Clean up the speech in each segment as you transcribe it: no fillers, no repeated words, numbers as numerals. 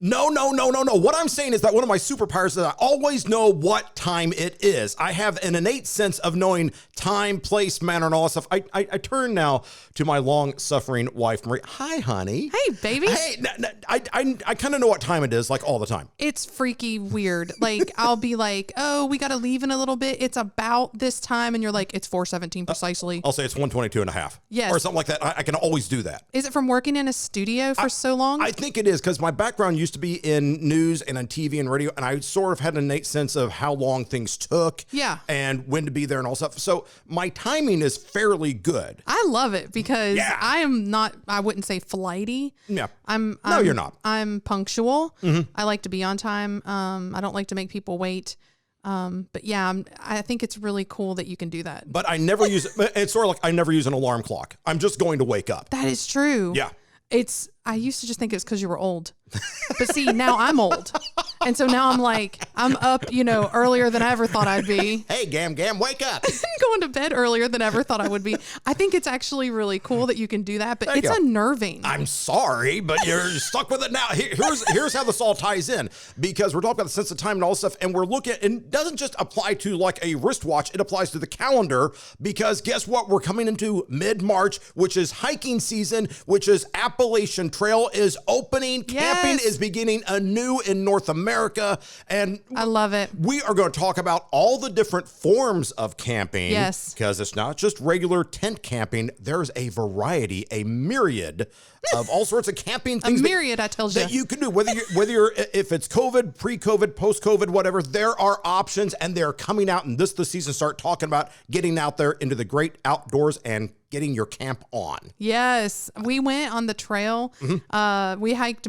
No. What I'm saying is that one of my superpowers is that I always know what time it is. I have an innate sense of knowing time, place, manner, and all that stuff. I turn now to my long-suffering wife, Marie. Hi, honey. Hey, baby. Hey, I kind of know what time it is, like, all the time. It's freaky weird. Like, I'll be like, oh, we got to leave in a little bit. It's about this time. And you're like, it's 4:17 precisely. I'll say it's 1:22 and a half. Yes. Or something like that. I can always do that. Is it from working in a studio for so long? I think it is, because my background used to be in news and on TV and radio, and I sort of had an innate sense of how long things took. Yeah. And when to be there and all stuff. So my timing is fairly good. I love it because I am not, I wouldn't say flighty. Yeah. No, you're not. I'm punctual. Mm-hmm. I like to be on time. I don't like to make people wait. But yeah, I think it's really cool that you can do that. But I never use, it's sort of like I never use an alarm clock. I'm just going to wake up. That is true. Yeah. I used to just think it's because you were old. But see, now I'm old. And so now I'm like, I'm up, earlier than I ever thought I'd be. Hey, Gam, wake up. Going to bed earlier than I ever thought I would be. I think it's actually really cool that you can do that, but it's unnerving. I'm sorry, but you're stuck with it now. Here's how this all ties in, because we're talking about the sense of time and all this stuff, and we're looking at, and it doesn't just apply to like a wristwatch, it applies to the calendar, because guess what? We're coming into mid-March, which is hiking season, which is Appalachian Trail is opening. Yes. Camping is beginning anew in North America, and I love it. We are going to talk about all the different forms of camping. Yes. Because it's not just regular tent camping. There's a variety, a myriad of all sorts of camping things. I tell you. That you can do, whether you're if it's COVID, pre-COVID, post-COVID, whatever, there are options, and they're coming out, and the season start talking about getting out there into the great outdoors and getting your camp on. Yes. We went on the trail. Mm-hmm. We hiked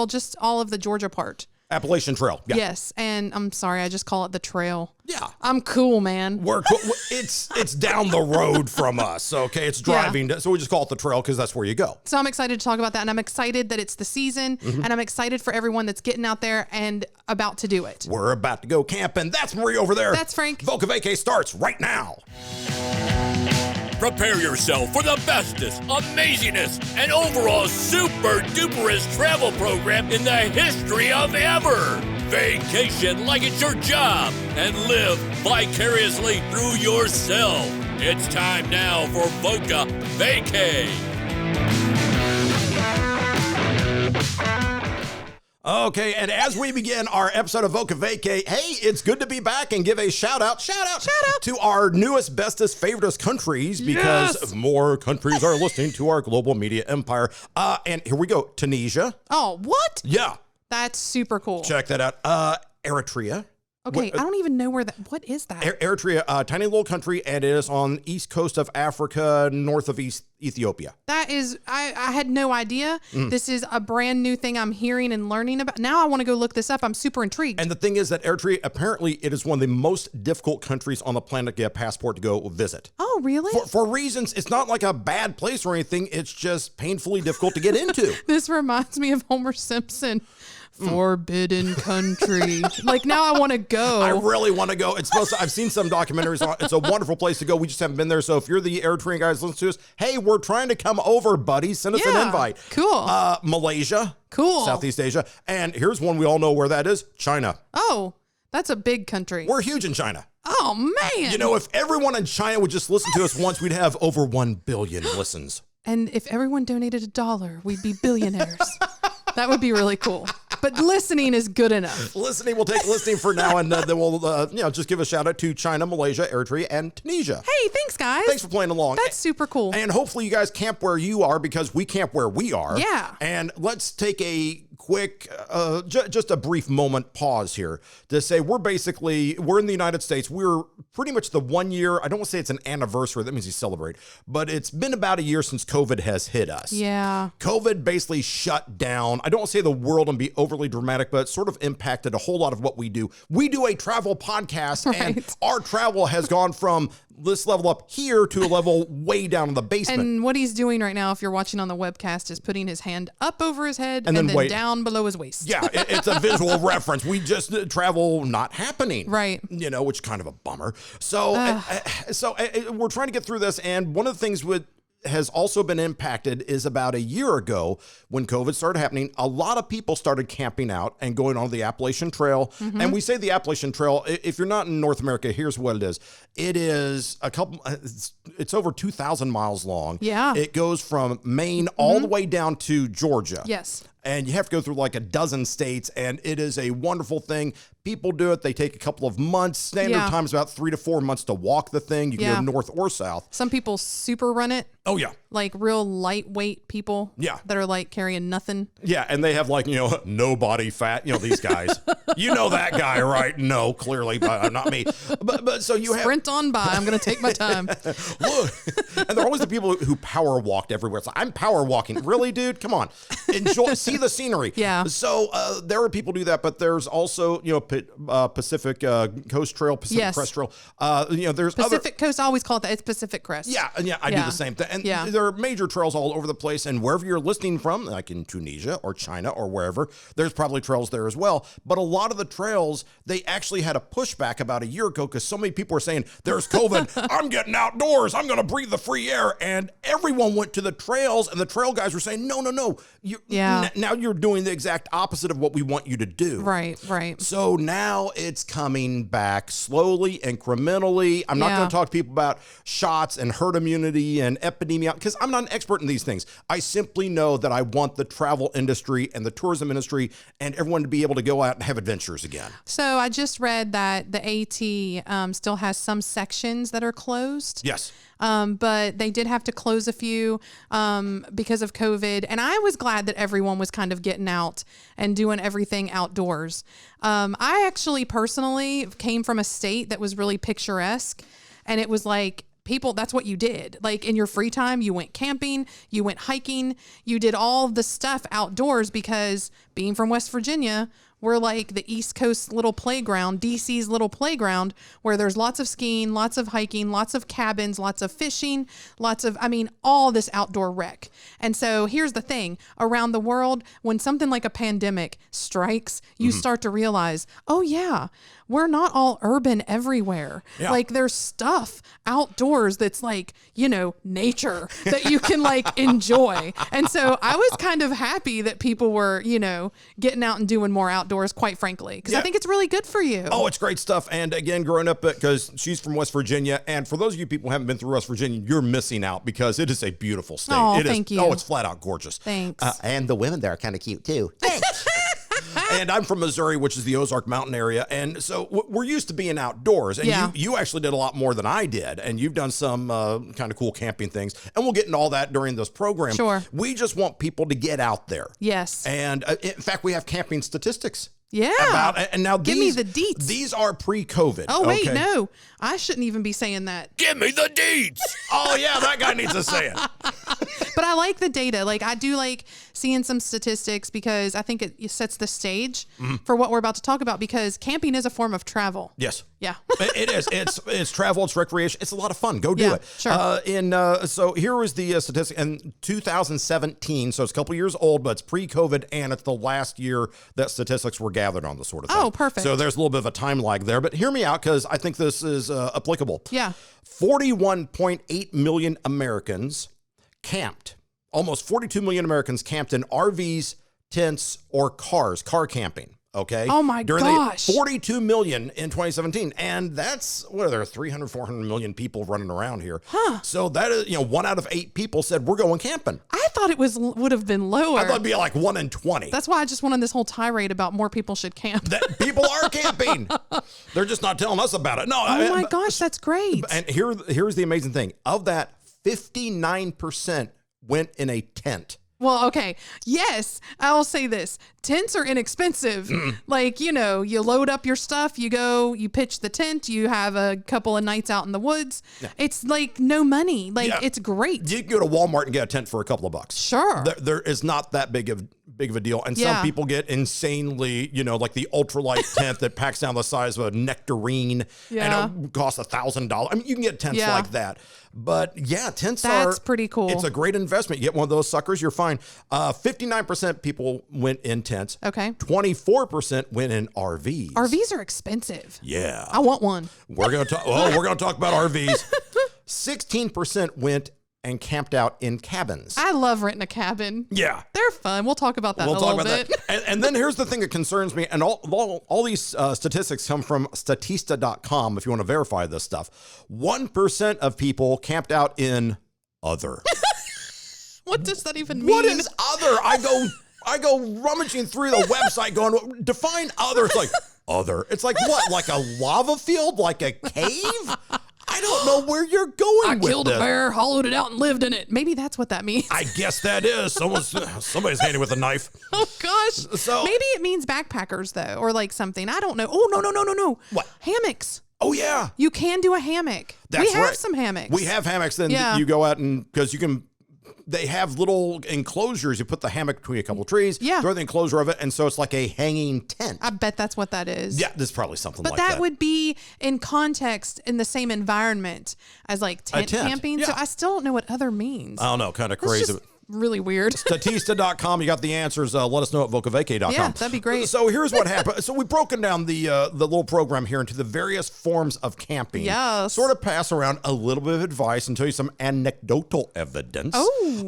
just all of the Georgia part. Appalachian Trail. Yeah. Yes. And I'm sorry, I just call it the trail. Yeah. I'm cool, man. We're cool. It's down the road from us. Okay. It's driving. So we just call it the trail because that's where you go. So I'm excited to talk about that. And I'm excited that it's the season. Mm-hmm. And I'm excited for everyone that's getting out there and about to do it. We're about to go camping. That's Marie over there. That's Frank. Voca Vacay starts right now. Prepare yourself for the bestest, amazingest, and overall super duperest travel program in the history of ever. Vacation like it's your job and live vicariously through yourself. It's time now for Voca Vacay. Okay, and as we begin our episode of Voca Vacay, hey, it's good to be back and give a shout out to our newest, bestest, favoriteest countries, because more countries are listening to our global media empire. And here we go, Tunisia. Oh, what? Yeah. That's super cool. Check that out. Eritrea. Okay, I don't even know what is that? Eritrea, a tiny little country, and it is on the east coast of Africa, north of East Ethiopia. That is, I had no idea. This is a brand new thing I'm hearing and learning about. Now I want to go look this up. I'm super intrigued. And the thing is that Eritrea, apparently it is one of the most difficult countries on the planet to get a passport to go visit. Oh, really? For reasons, it's not like a bad place or anything. It's just painfully difficult to get into. This reminds me of Homer Simpson. Forbidden country. Like, now I want to go. I really want to go. I've seen some documentaries on it. It's a wonderful place to go. We just haven't been there. So if you're the Eritrean guys listening to us, hey, we're trying to come over, buddy. Send us an invite. Cool. Malaysia. Cool. Southeast Asia. And here's one we all know where that is. China. Oh, that's a big country. We're huge in China. Oh, man. If everyone in China would just listen to us once, we'd have over 1 billion listens. And if everyone donated $1, we'd be billionaires. That would be really cool. But listening is good enough. We'll take listening for now, and then we'll just give a shout out to China, Malaysia, Eritrea, and Tunisia. Hey, thanks, guys. Thanks for playing along. That's super cool. And hopefully you guys camp where you are, because we camp where we are. Yeah. And let's take a quick, just a brief moment pause here to say we're in the United States. We're pretty much the 1 year. I don't want to say it's an anniversary. That means you celebrate. But it's been about a year since COVID has hit us. Yeah. COVID basically shut down. I don't want to say the world and be overly dramatic, but it sort of impacted a whole lot of what we do. We do a travel podcast, and our travel has gone from this level up here to a level way down in the basement. And what he's doing right now, if you're watching on the webcast, is putting his hand up over his head and then down below his waist. Yeah, it's a visual reference. We just travel not happening. Right. Which is kind of a bummer. So we're trying to get through this. And one of the things with has also been impacted is about a year ago when COVID started happening. A lot of people started camping out and going on the Appalachian Trail. And we say the Appalachian Trail, if you're not in North America, here's what it is. It is it's over 2,000 miles long. Yeah. It goes from Maine all the way down to Georgia. Yes. And you have to go through like a dozen states, and it is a wonderful thing. People do it. They take a couple of months. Standard time is about 3 to 4 months to walk the thing. You can go north or south. Some people super run it. Oh, yeah. Like real lightweight people. Yeah. That are like carrying nothing. Yeah, and they have like, no body fat. These guys. You know that guy, right? No, clearly, but not me. But so you Sprint on by. I'm going to take my time. Look, and they're always the people who power walked everywhere. It's like, I'm power walking. Really, dude? Come on. Enjoy, see the scenery. Yeah. So there are people who do that, but there's also, Pacific Coast Trail, Pacific Crest Trail. There's Pacific Coast, I always call it that. It's Pacific Crest. Yeah, I do the same thing. And there are major trails all over the place, and wherever you're listening from, like in Tunisia or China or wherever, there's probably trails there as well. But a lot of the trails, they actually had a pushback about a year ago because so many people were saying, there's COVID, I'm getting outdoors, I'm going to breathe the free air. And everyone went to the trails, and the trail guys were saying, no. Now you're doing the exact opposite of what we want you to do. Right. So now it's coming back slowly, incrementally. I'm not going to talk to people about shots and herd immunity and epidemiology because I'm not an expert in these things. I simply know that I want the travel industry and the tourism industry and everyone to be able to go out and have adventures again. So I just read that the AT still has some sections that are closed. Yes. But they did have to close a few because of COVID. And I was glad that everyone was kind of getting out and doing everything outdoors. I actually personally came from a state that was really picturesque. And it was like, people, that's what you did. Like in your free time, you went camping, you went hiking, you did all the stuff outdoors because being from West Virginia, we're like the East Coast little playground, DC's little playground, where there's lots of skiing, lots of hiking, lots of cabins, lots of fishing, all this outdoor rec. And so here's the thing, around the world, when something like a pandemic strikes, you start to realize, oh yeah, we're not all urban everywhere. Yeah. Like there's stuff outdoors that's like, nature that you can like enjoy. And so I was kind of happy that people were, getting out and doing more outdoors, quite frankly, because I think it's really good for you. Oh, it's great stuff. And again, growing up, because she's from West Virginia. And for those of you people who haven't been through West Virginia, you're missing out because it is a beautiful state. Oh, thank you. Oh, it's flat out gorgeous. Thanks. And the women there are kind of cute too. Thanks. And I'm from Missouri, which is the Ozark Mountain area. And so we're used to being outdoors. And you actually did a lot more than I did. And you've done some kind of cool camping things. And we'll get into all that during this program. Sure. We just want people to get out there. Yes. And in fact, we have camping statistics. Yeah. And now give me the deets. These are pre-COVID. Oh, wait, no. I shouldn't even be saying that. Give me the deets. Oh, yeah, that guy needs to say it. But I like the data. Like I do like seeing some statistics because I think it sets the stage for what we're about to talk about because camping is a form of travel. Yes. Yeah. It is. It's travel. It's recreation. It's a lot of fun. Go do it. Sure. So here was the statistic in 2017. So it's a couple years old, but it's pre-COVID, and it's the last year that statistics were gathered on this sort of thing. Oh, perfect. So there's a little bit of a time lag there, but hear me out because I think this is applicable. Yeah. 41.8 million Americans camped. Almost 42 million Americans camped in RVs, tents, or cars, car camping. Okay. Oh my gosh. 42 million in 2017. And that's, what are there, 300, 400 million people running around here. Huh. So that is, 1 out of 8 people said, we're going camping. I thought it would have been lower. I thought it'd be like 1 in 20. That's why I just went on this whole tirade about more people should camp. People are camping. They're just not telling us about it. No. Oh my gosh, that's great. And here's the amazing thing. Of that, 59% went in a tent. Well, okay. Yes, I'll say this. Tents are inexpensive. Like, you load up your stuff, you go, you pitch the tent, you have a couple of nights out in the woods. Yeah. It's like no money. Like, it's great. You can go to Walmart and get a tent for a couple of bucks. Sure. There is not that big of a deal. And some people get insanely, like the ultralight tent that packs down the size of a nectarine and it costs $1,000. I mean, you can get tents like that. But tents That's pretty cool. It's a great investment. You get one of those suckers, you're fine. 59% people went in tents. Okay. 24% went in RVs. RVs are expensive. Yeah. I want one. We're going to talk about RVs. 16% went and camped out in cabins. I love renting a cabin. Yeah. They're fun. We'll talk about that in a little bit. And then here's the thing that concerns me. And all these statistics come from Statista.com if you want to verify this stuff. 1% of people camped out in other. What does that even mean? What is other? I go rummaging through the website going, define other. It's like, other. It's like what? Like a lava field? Like a cave? I don't know where you're going with this. I killed a bear, hollowed it out, and lived in it. Maybe that's what that means. I guess that is. Somebody's handy with a knife. Oh, gosh. So maybe it means backpackers, though, or like something. I don't know. Oh, no. What? Hammocks. Oh, yeah. You can do a hammock. We have some hammocks. We have hammocks. Then you go out and, because you can, they have little enclosures. You put the hammock between a couple trees, throw the enclosure of it, and so it's like a hanging tent. I bet that's what that is. Yeah, there's probably something like that. But that would be in context in the same environment as like tent camping. Yeah. So I still don't know what other means. I don't know, kind of It's crazy. just really weird. Statista.com, you got the answers. Let us know at vocavacay.com. Yeah, that'd be great. So here's what happened. So we've broken down the little program here into the various forms of camping. Yes. Sort of pass around a little bit of advice and tell you some anecdotal evidence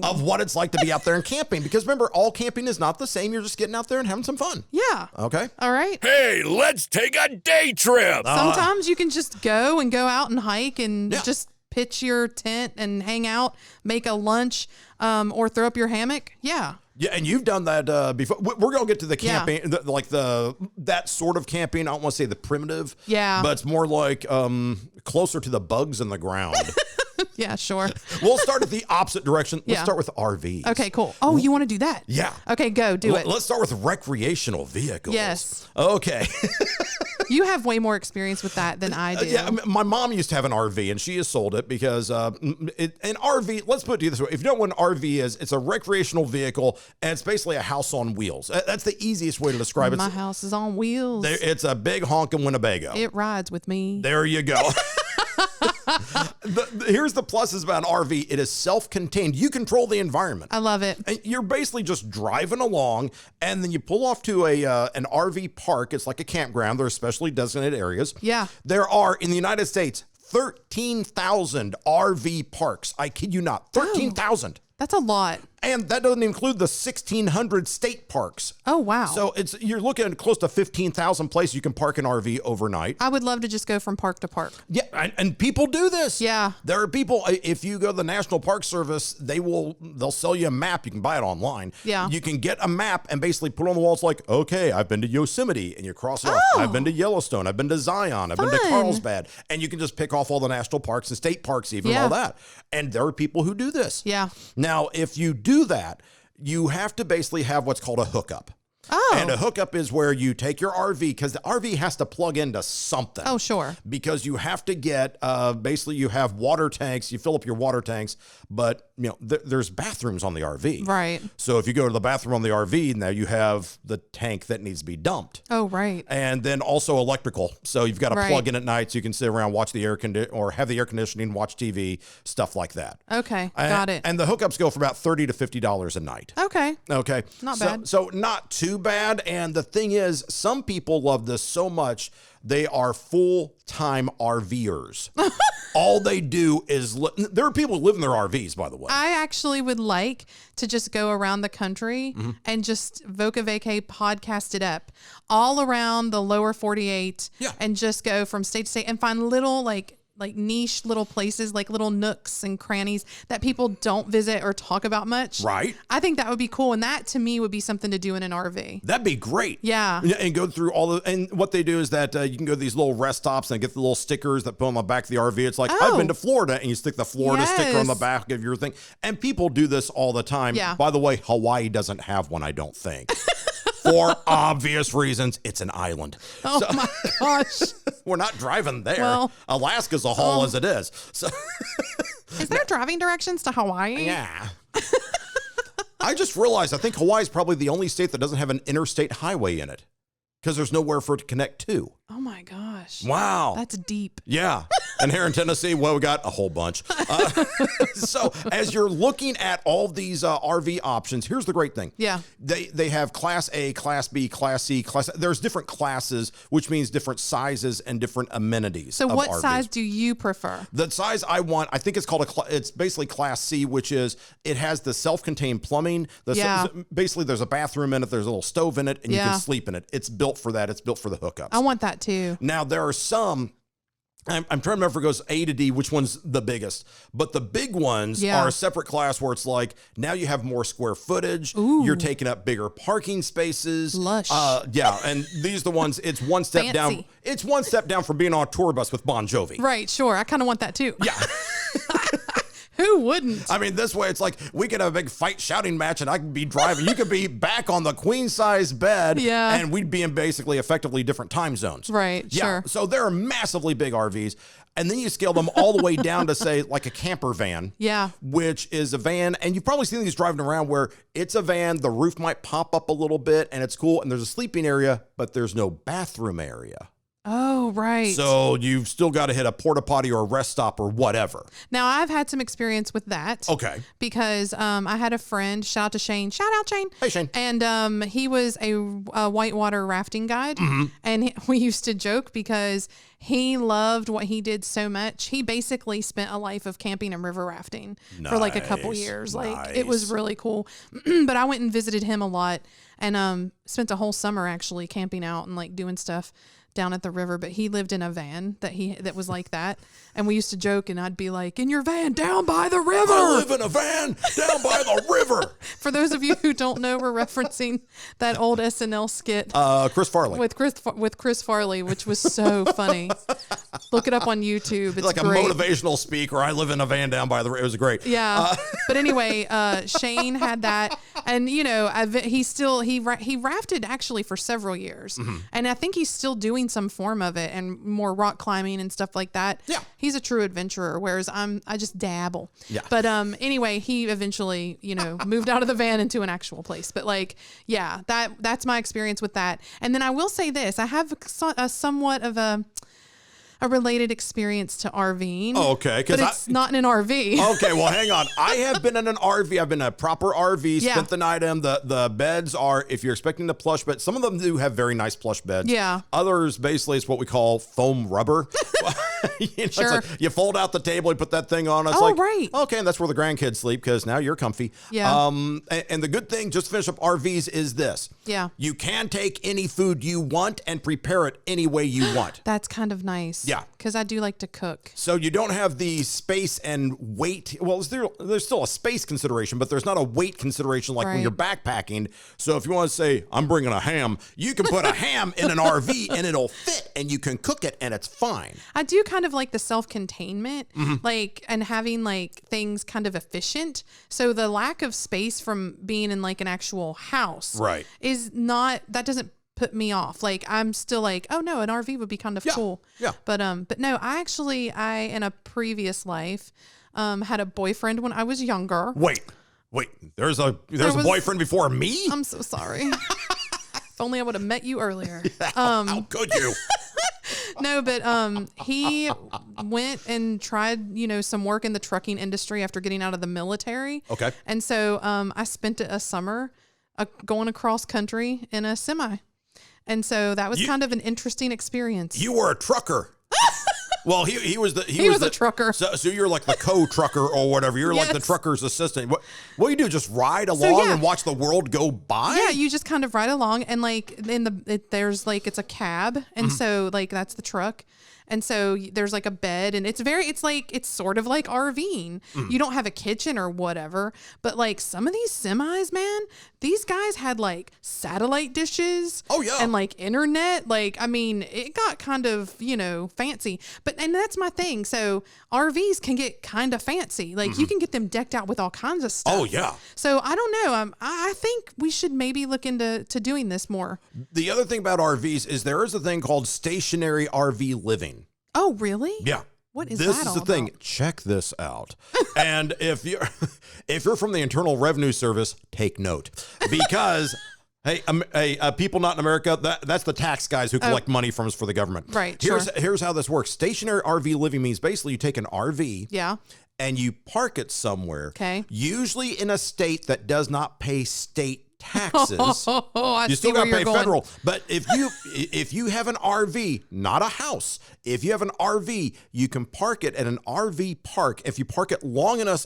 of what it's like to be out there and camping. Because remember, all camping is not the same. You're just getting out there and having some fun. Yeah. Okay. All right. Hey, let's take a day trip. Sometimes you can just go and hike and just pitch your tent and hang out, make a lunch, or throw up your hammock. Yeah. Yeah, and you've done that before. We're going to get to the camping, that sort of camping. I don't want to say the primitive. Yeah. But it's more like closer to the bugs in the ground. Yeah, sure. We'll start at the opposite direction. Let's start with RVs. Okay, cool. Oh, you want to do that? Yeah. Okay, go do it. Let's start with recreational vehicles. Yes. Okay. You have way more experience with that than I do. Yeah, my mom used to have an RV, and she has sold it because an RV, let's put it this way. If you don't know what an RV is, it's a recreational vehicle, and it's basically a house on wheels. That's the easiest way to describe it. My house is on wheels. It's a big honking Winnebago. It rides with me. There you go. Here's the pluses about an RV. It is self-contained. You control the environment. I love it. And you're basically just driving along, and then you pull off to an RV park. It's like a campground. There are specially designated areas. Yeah. There are, in the United States, 13,000 RV parks. I kid you not. 13,000. That's a lot. And that doesn't include the 1,600 state parks. Oh, wow. So you're looking at close to 15,000 places you can park an RV overnight. I would love to just go from park to park. Yeah, and people do this. Yeah. There are people, if you go to the National Park Service, they'll sell you a map. You can buy it online. Yeah. You can get a map and basically put it on the wall. It's like, okay, I've been to Yosemite, and you cross it off. I've been to Yellowstone. I've been to Zion. I've been to Carlsbad. And you can just pick off all the national parks and state parks, even all that. And there are people who do this. Yeah. Now, if you do that, you have to basically have what's called a hookup. Oh. And a hookup is where you take your RV, because the RV has to plug into something. Oh, sure. Because you have to get, basically you have water tanks, you fill up your water tanks, but there's bathrooms on the RV. Right. So if you go to the bathroom on the RV, now you have the tank that needs to be dumped. Oh, right. And then also electrical. So you've got to plug in at night so you can sit around, watch the or have the air conditioning, watch TV, stuff like that. Okay. Got it. And the hookups go for about $30 to $50 a night. Okay. Okay. Not bad. So not too bad. And the thing is, some people love this so much, they are full-time RVers. All they do is, there are people who live in their RVs, by the way. I actually would like to just go around the country and just Voca Vacay podcast it up all around the lower 48 and just go from state to state and find little like niche little places, like little nooks and crannies that people don't visit or talk about much. Right. I think that would be cool. And that to me would be something to do in an RV. That'd be great. Yeah. And go through and what they do is that you can go to these little rest stops and get the little stickers that put on the back of the RV. It's like, I've been to Florida, and you stick the Florida sticker on the back of your thing. And people do this all the time. Yeah. By the way, Hawaii doesn't have one, I don't think. For obvious reasons, it's an island. Oh my gosh. We're not driving there. Well, Alaska's a haul as it is. So is there driving directions to Hawaii? yeah. I just realized I think Hawaii is probably the only state that doesn't have an interstate highway in it, because there's nowhere for it to connect to. Oh my gosh. Wow. That's deep. Yeah. And here in Tennessee, well, we got a whole bunch. So as you're looking at all these RV options, here's the great thing. Yeah. They have Class A, Class B, Class C, there's different classes, which means different sizes and different amenities. So what RVs. size do you prefer? The size I want, I think it's called it's basically Class C, which is it has the self-contained plumbing. Basically, there's a bathroom in it, there's a little stove in it, and you can sleep in it. It's built for that. It's built for the hookups. I want that too. Now, there are some, I'm trying to remember if it goes A to D, which one's the biggest. But the big ones are a separate class where it's like, now you have more square footage. Ooh. You're taking up bigger parking spaces. Lush. Yeah, and these are the ones, it's one step down. It's one step down from being on a tour bus with Bon Jovi. Right, sure. I kind of want that too. Yeah. Who wouldn't? I mean, this way, it's like we could have a big fight shouting match and I could be driving. You could be back on the queen size bed and we'd be in basically effectively different time zones. Right, sure. So they're massively big RVs. And then you scale them all the way down to, say, like a camper van. Yeah. Which is a van. And you've probably seen these driving around where it's a van, the roof might pop up a little bit and it's cool. And there's a sleeping area, but there's no bathroom area. Oh, right. So you've still got to hit a porta potty or a rest stop or whatever. Now, I've had some experience with that. Okay. Because I had a friend, shout out to Shane. Shout out, Shane. Hey, Shane. And he was a whitewater rafting guide. Mm-hmm. And we used to joke because he loved what he did so much. He basically spent a life of camping and river rafting for like a couple years. Like, it was really cool. But I went and visited him a lot and spent a whole summer actually camping out and like doing stuff down at the river. But he lived in a van that was like that, and we used to joke, and I'd be like, "In your van down by the river." I live in a van down by the river. For those of you who don't know, we're referencing that old SNL skit, Chris Farley with Chris Farley, which was so funny. Look it up on YouTube. It's like great. A motivational speaker. I live in a van down by the river. It was great. Yeah, but anyway, Shane had that, and you know, he rafted actually for several years, and I think he's still doing some form of it and more rock climbing and stuff like that. Yeah. He's a true adventurer, whereas I just dabble. Yeah. But anyway, he eventually, moved out of the van into an actual place. But like, yeah, that's my experience with that. And then I will say this, I have a somewhat of a related experience to RVing. Oh, okay. But it's not in an RV. Okay, well, hang on. I have been in an RV. I've been in a proper RV, spent the night in. The beds are, if you're expecting the plush bed, some of them do have very nice plush beds. Yeah. Others, basically, it's what we call foam rubber. Sure. It's like you fold out the table, you put that thing on. It's right. Okay, and that's where the grandkids sleep because now you're comfy. Yeah. And the good thing, just to finish up RVs, is this. Yeah. You can take any food you want and prepare it any way you want. That's kind of nice. Yeah. Because I do like to cook. So you don't have the space and weight. Well, there's still a space consideration, but there's not a weight consideration like when you're backpacking. So if you want to say, I'm bringing a ham, you can put a ham in an RV and it'll fit and you can cook it and it's fine. I do kind of like the self-containment, and having like things kind of efficient. So the lack of space from being in like an actual house is not, that doesn't put me off. Like, I'm still like, oh no, an RV would be kind of cool. Yeah. But no, I in a previous life, had a boyfriend when I was younger. Wait, there's a boyfriend before me? I'm so sorry. If only I would have met you earlier. How could you? No, but he went and tried, some work in the trucking industry after getting out of the military. Okay. And so I spent a summer going across country in a semi. And so that was kind of an interesting experience. You were a trucker. Well, he was a trucker. So you're like the co-trucker or whatever. You're like the trucker's assistant. What do you do? Just ride along and watch the world go by? Yeah, you just kind of ride along, and like there's like, it's a cab, and so like that's the truck. And so there's like a bed, and it's sort of like RVing. You don't have a kitchen or whatever, but like some of these semis, man, these guys had like satellite dishes. Oh yeah. And like internet. Like, I mean, it got kind of, fancy, and that's my thing. So RVs can get kind of fancy. Like you can get them decked out with all kinds of stuff. Oh yeah. So I don't know. I think we should maybe look into doing this more. The other thing about RVs is there is a thing called stationary RV living. Oh, really? Yeah. What is this that is all the thing. about? Check this out. And if you're from the Internal Revenue Service, take note, because Hey, people not in America, that's the tax guys who collect money from us for the government. Right, Here's how this works. Stationary RV living means basically you take an RV and you park it somewhere. Okay. Usually in a state that does not pay state taxes. I You see still where got to you're pay going. federal. But if you have an RV, not a house, if you have an RV, you can park it at an RV park. If you park it long enough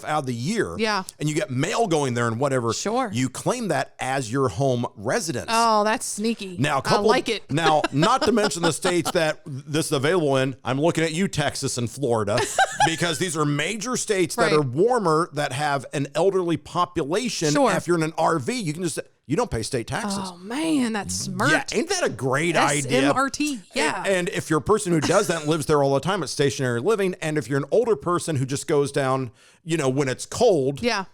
out of the year, and you get mail going there and whatever, you claim that as your home residence. Oh, that's sneaky. Now, I like it. Now, not to mention the states that this is available in. I'm looking at you, Texas and Florida, because these are major states that are warmer, that have an elderly population. If you're in an RV, you don't pay state taxes. Oh man, that's smart. Yeah, ain't that a great idea? SMRT, yeah. And if you're a person who does that and lives there all the time, it's stationary living. And if you're an older person who just goes down, when it's cold. Yeah.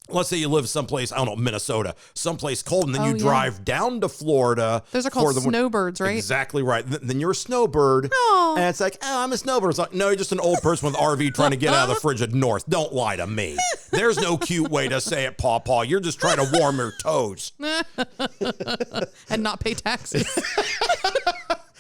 Let's say you live someplace, I don't know, Minnesota, someplace cold, and then you drive down to Florida. Those are called snowbirds, right? Exactly right. Then you're a snowbird. Oh. And it's like, oh, I'm a snowbird. It's like, no, you're just an old person with an RV trying to get out of the frigid north. Don't lie to me. There's no cute way to say it, Paw Paw. You're just trying to warm your toes. And not pay taxes.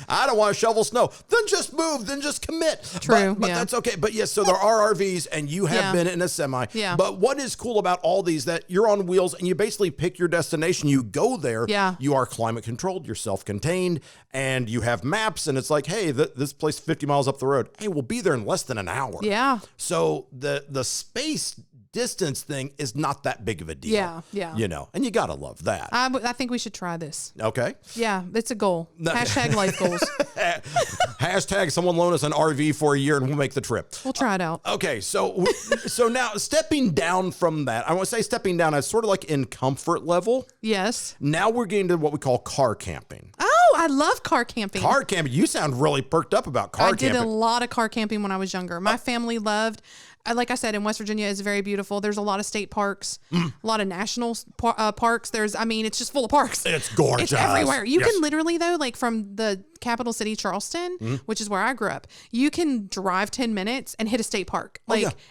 I don't want to shovel snow. Then just move. Then just commit. True. But that's okay. But yes, so there are RVs and you have been in a semi. Yeah. But what is cool about all these, that you're on wheels and you basically pick your destination. You go there. Yeah. You are climate controlled. You're self-contained and you have maps. And it's like, hey, this place 50 miles up the road. Hey, we'll be there in less than an hour. Yeah. So the space distance thing is not that big of a deal. Yeah. And you got to love that. I think we should try this. Okay. Yeah, it's a goal. Hashtag life goals. Hashtag someone loan us an RV for a year and we'll make the trip. We'll try it out. Okay, so now stepping down from that, I want to say stepping down as sort of like in comfort level. Yes. Now we're getting to what we call car camping. Oh, I love car camping. Car camping. You sound really perked up about car camping. I did a lot of car camping when I was younger. My family loved. Like I said, in West Virginia, it's very beautiful. There's a lot of state parks, a lot of national parks. It's just full of parks. It's gorgeous. It's everywhere. You can literally, though, like from the capital city, Charleston, which is where I grew up, you can drive 10 minutes and hit a state park.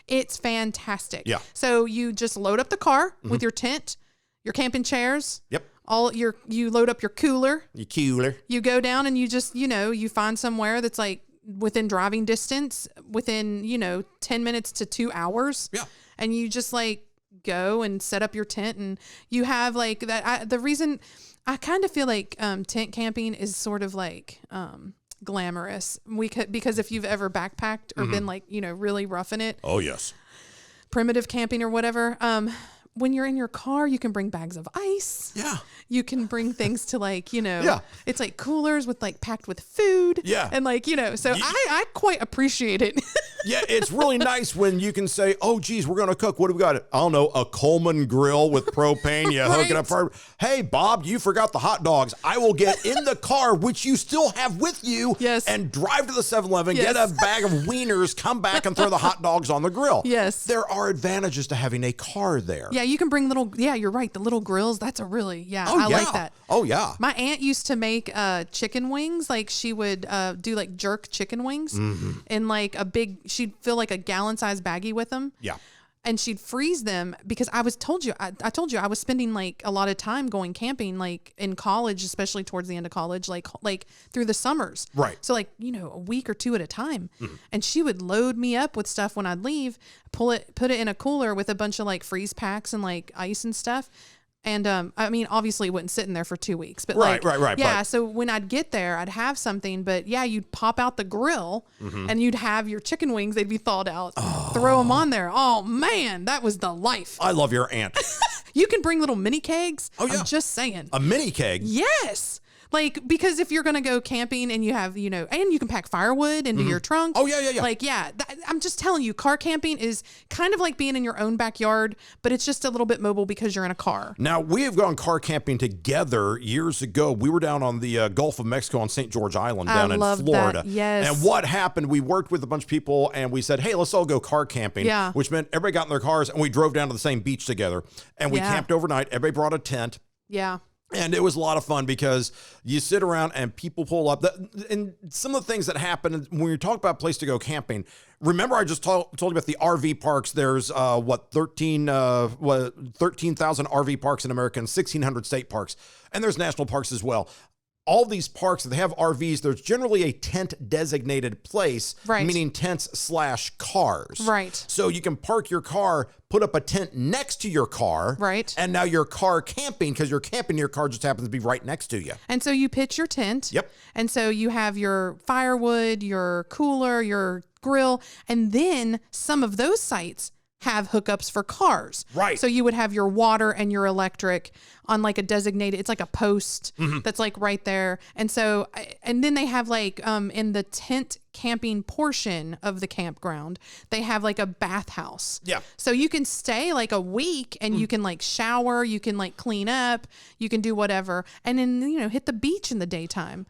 It's fantastic. Yeah. So you just load up the car with your tent, your camping chairs. Yep. You load up your cooler. Your cooler. You go down and you just, you find somewhere that's like within driving distance, within 10 minutes to 2 hours. Yeah. And you just like go and set up your tent, and you have like that. The reason I kind of feel like tent camping is sort of like glamorous. Because if you've ever backpacked or been like really roughing it. Oh yes. Primitive camping or whatever. When you're in your car, you can bring bags of ice. Yeah. You can bring things to it's like coolers with like packed with food. Yeah. And so I quite appreciate it. Yeah, it's really nice when you can say, oh, geez, we're going to cook. What do we got? I don't know, a Coleman grill with propane. You hook it up. Hey, Bob, you forgot the hot dogs. I will get in the car, which you still have with you, and drive to the 7-Eleven, get a bag of wieners, come back and throw the hot dogs on the grill. Yes. There are advantages to having a car there. Yeah, you can bring you're right, the little grills. That's a really, I like that. Oh, yeah. My aunt used to make chicken wings. Like she would do like jerk chicken wings in like she'd fill like a gallon-sized baggie with them. Yeah. And she'd freeze them because I told you I was spending like a lot of time going camping, like in college, especially towards the end of college, like through the summers. Right. So like, a week or two at a time. And she would load me up with stuff when I'd leave, put it in a cooler with a bunch of like freeze packs and like ice and stuff. And obviously it wouldn't sit in there for 2 weeks, but right. Yeah. So when I'd get there, I'd have something, but yeah, you'd pop out the grill and you'd have your chicken wings. They'd be thawed out, throw them on there. Oh man, that was the life. I love your aunt. You can bring little mini kegs. Oh yeah. I'm just saying. A mini keg. Yes. Like, because if you're going to go camping and you have, and you can pack firewood into your trunk. Oh, yeah. Like, I'm just telling you, car camping is kind of like being in your own backyard, but it's just a little bit mobile because you're in a car. Now, we have gone car camping together years ago. We were down on the Gulf of Mexico on St. George Island down in Florida. That. Yes. And what happened, we worked with a bunch of people and we said, hey, let's all go car camping. Yeah. Which meant everybody got in their cars and we drove down to the same beach together and we camped overnight. Everybody brought a tent. Yeah. And it was a lot of fun because you sit around and people pull up. And some of the things that happen when you're talking about a place to go camping, remember I just told you about the RV parks. There's 13,000 RV parks in America and 1,600 state parks. And there's national parks as well. All these parks, they have RVs. There's generally a tent designated place, right, meaning tents/cars. Right. So you can park your car, put up a tent next to your car. Right. And now you're car camping because you're camping, your car just happens to be right next to you. And so you pitch your tent. Yep. And so you have your firewood, your cooler, your grill, and then some of those sites have hookups for cars. Right. So you would have your water and your electric on like a designated, it's like a post that's like right there. And so, and then they have like in the tent camping portion of the campground, they have like a bathhouse. Yeah. So you can stay like a week and you can like shower, you can like clean up, you can do whatever. And then, hit the beach in the daytime.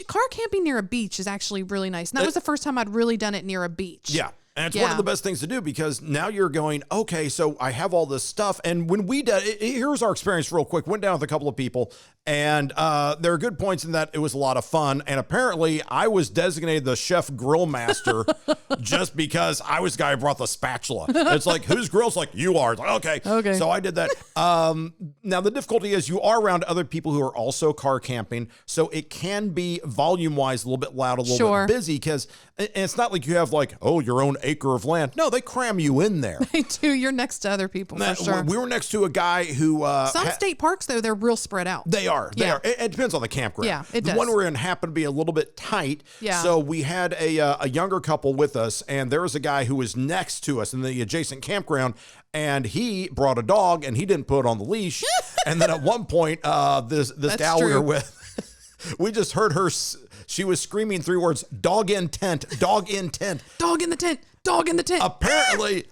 Car camping near a beach is actually really nice. And that was the first time I'd really done it near a beach. Yeah. And it's one of the best things to do because now you're going, okay, so I have all this stuff. And when we did, here's our experience real quick. Went down with a couple of people and there are good points in that it was a lot of fun. And apparently I was designated the chef grill master just because I was the guy who brought the spatula. It's like, whose grill's like, you are. It's like, okay. So I did that. Now the difficulty is you are around other people who are also car camping. So it can be volume wise a little bit loud, a little bit busy because it's not like you have like, your own acre of land. No, they cram you in there. They do. You're next to other people for sure. We were next to a guy who... Some state parks, though, they're real spread out. They are. It depends on the campground. Yeah, it does. The one we're in happened to be a little bit tight. Yeah. So we had a younger couple with us, and there was a guy who was next to us in the adjacent campground, and he brought a dog, and he didn't put it on the leash. And then at one point, this gal we were with, we just heard her... She was screaming 3 words, dog in tent, dog in tent. Dog in the tent, dog in the tent. Apparently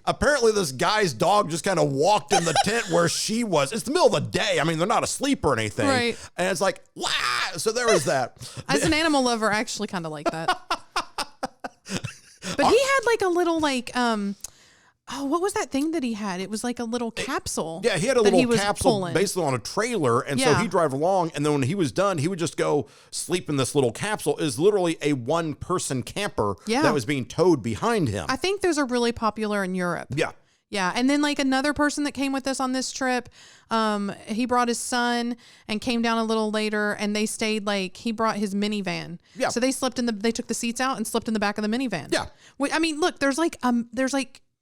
this guy's dog just kind of walked in the tent where she was. It's the middle of the day. I mean, they're not asleep or anything. Right. And it's like, wow. So there was that. As an animal lover, I actually kind of like that. But he had like a little what was that thing that he had? It was like a little capsule. Yeah, he had a little capsule basically on a trailer. And so he'd drive along. And then when he was done, he would just go sleep in this little capsule. Is literally a 1-person camper that was being towed behind him. I think those are really popular in Europe. Yeah. Yeah. And then like another person that came with us on this trip, he brought his son and came down a little later and they stayed he brought his minivan. Yeah. So they they took the seats out and slept in the back of the minivan. Yeah. I mean, look, there's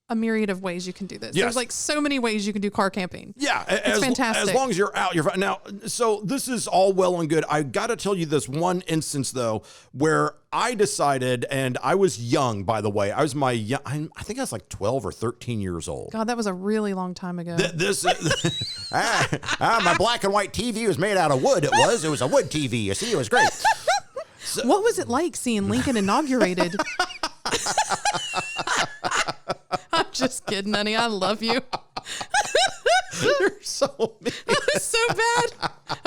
a myriad of ways you can do this. Yes. There's so many ways you can do car camping. Yeah. It's fantastic. As long as you're out, you're fine. Now, so this is all well and good. I got to tell you this one instance though, where I decided, and I was young, by the way, I think I was like 12 or 13 years old. God, that was a really long time ago. My black and white TV was made out of wood. It was a wood TV. You see, it was great. So, what was it like seeing Lincoln inaugurated? I'm just kidding, honey. I love you. You're so mean. So bad.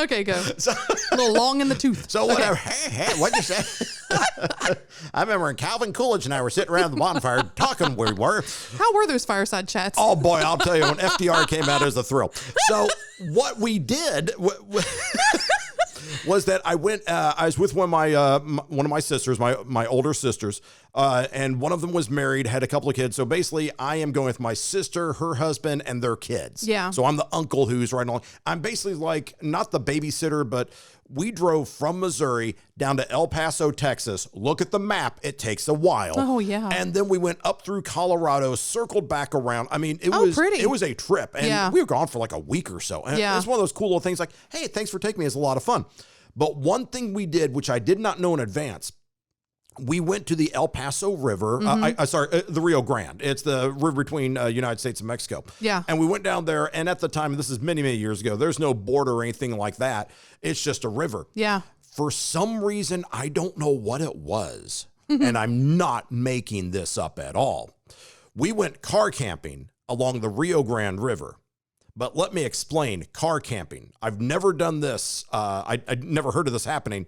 Okay, go. A little long in the tooth. So whatever. Okay. Hey, what'd you say? I remember when Calvin Coolidge and I were sitting around the bonfire talking where we were. How were those fireside chats? Oh boy, I'll tell you, when FDR came out, it was a thrill. So what we did was that I was with one of my sisters, my older sisters, and one of them was married, had a couple of kids. So basically, I am going with my sister, her husband, and their kids. Yeah. So I'm the uncle who's riding along. I'm basically like not the babysitter, but we drove from Missouri down to El Paso, Texas. Look at the map. It takes a while. Oh, yeah. And then we went up through Colorado, circled back around. I mean, it was a trip. And we were gone for like a week or so. And it's one of those cool little things like, hey, thanks for taking me. It's a lot of fun. But one thing we did, which I did not know in advance, we went to the El Paso River. The Rio Grande. It's the river between United States and Mexico. Yeah. And we went down there, and at the time, this is many, many years ago, there's no border or anything like that. It's just a river. Yeah. For some reason, I don't know what it was, and I'm not making this up at all. We went car camping along the Rio Grande River. But let me explain car camping. I've never done this. I'd never heard of this happening.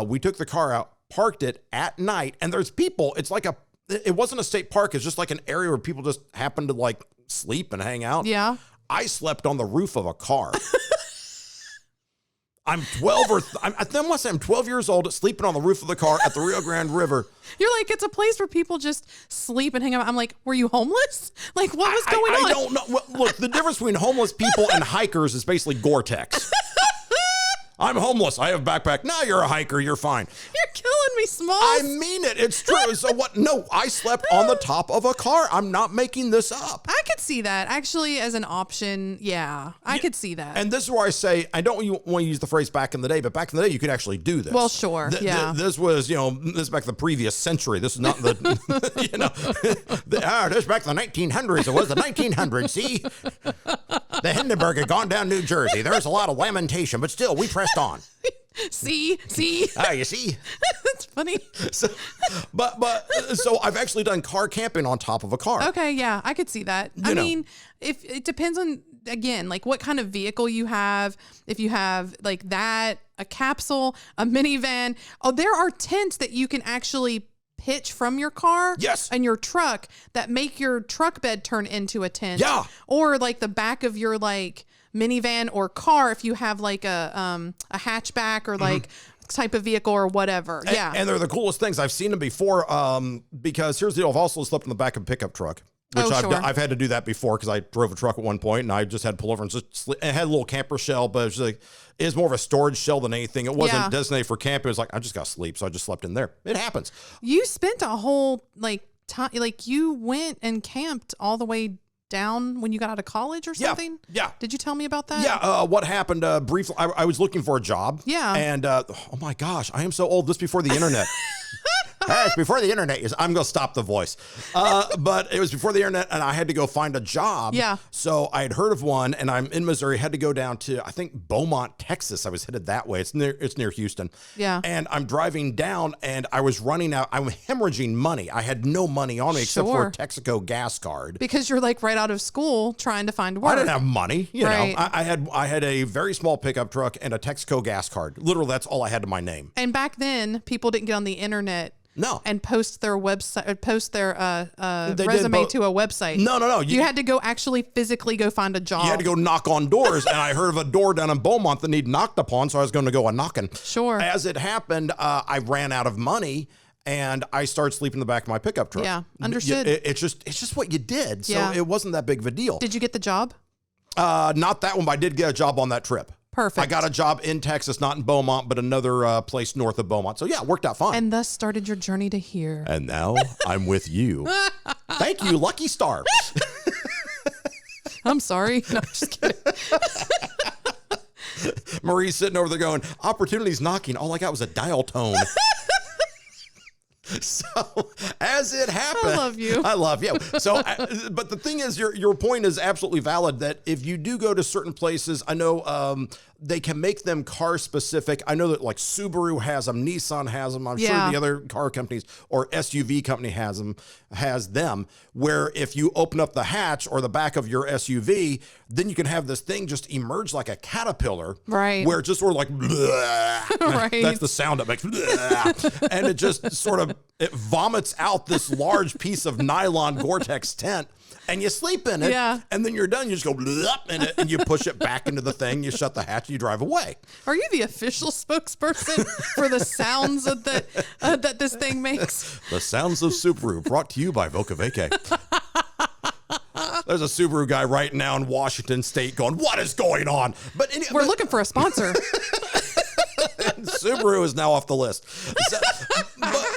We took the car out, parked it at night, and there's people. It's like it wasn't a state park. It's just like an area where people just happen to like sleep and hang out. Yeah. I slept on the roof of a car. I'm 12 or I must say I'm 12 years old, sleeping on the roof of the car at the Rio Grande River. You're like, it's a place where people just sleep and hang out. I'm like, were you homeless? Like, what was going on? I don't know. Well, look, the difference between homeless people and hikers is basically Gore-Tex. I'm homeless. I have a backpack. No, you're a hiker. You're fine. You're killing me, Smalls. I mean it. It's true. So what? No, I slept on the top of a car. I'm not making this up. I could see that actually as an option. Yeah, I could see that. And this is where I say, I don't want to use the phrase back in the day, but back in the day, you could actually do this. Well, sure. Yeah. This was, this is back in the previous century. This is not the, this is back in the 1900s. It was the 1900s. See? The Hindenburg had gone down New Jersey. There was a lot of lamentation, but still, we pressed on. See? Ah, you see? That's funny. So I've actually done car camping on top of a car. Okay, yeah, I could see that. I mean, if it depends on, again, like what kind of vehicle you have. If you have like that, a capsule, a minivan. Oh, there are tents that you can actually pitch from your car and your truck that make your truck bed turn into a tent. Yeah. Or like the back of your like minivan or car if you have like a hatchback or like type of vehicle or whatever. And they're the coolest things. I've seen them before because here's the deal. I've also slept in the back of a pickup truck. Which I've had to do that before because I drove a truck at one point and I just had to pull over and just sleep. It had a little camper shell, but it was like, it was more of a storage shell than anything. It wasn't designated for camping. It was like, I just got to sleep. So I just slept in there. It happens. You spent a whole time, like you went and camped all the way down when you got out of college or something? Yeah. Did you tell me about that? Yeah. What happened briefly, I was looking for a job. Yeah. And oh my gosh, I am so old. This before the internet. It's before the internet. I'm going to stop the voice. But it was before the internet and I had to go find a job. Yeah. So I had heard of one and I'm in Missouri, had to go down to, I think, Beaumont, Texas. I was headed that way. It's near Houston. Yeah. And I'm driving down and I was running out. I'm hemorrhaging money. I had no money on me except for a Texaco gas card. Because you're like right out of school trying to find work. I didn't have money. You know, I had a very small pickup truck and a Texaco gas card. Literally, that's all I had to my name. And back then, people didn't get on the internet. No. And post their website, post their resume to a website. No. You had to go actually physically go find a job. You had to go knock on doors. And I heard of a door down in Beaumont that needed knocked upon. So I was going to go a knocking. Sure. As it happened, I ran out of money and I started sleeping in the back of my pickup truck. Yeah. Understood. It's just what you did. So it wasn't that big of a deal. Did you get the job? Not that one, but I did get a job on that trip. Perfect. I got a job in Texas, not in Beaumont, but another place north of Beaumont. So yeah, it worked out fine. And thus started your journey to here. And now I'm with you. Thank you, Lucky Star. I'm sorry. No, I'm just kidding. Marie's sitting over there going, opportunity's knocking. All I got was a dial tone. So as it happened, I love you. So, but the thing is, your point is absolutely valid that if you do go to certain places, I know they can make them car specific. I know that like Subaru has them, Nissan has them. I'm sure the other car companies or SUV company has them, where if you open up the hatch or the back of your SUV, then you can have this thing just emerge like a caterpillar. Right. Where it's just sort of like, right. That's the sound it makes. And it just sort of, it vomits out this large piece of nylon Gore-Tex tent. And you sleep in it, and then you're done. You just go in it, and you push it back into the thing. You shut the hatch, and you drive away. Are you the official spokesperson for the sounds of that this thing makes? The sounds of Subaru, brought to you by Voca Vacay. There's a Subaru guy right now in Washington State going, "What is going on?" But we're looking for a sponsor. Subaru is now off the list. So,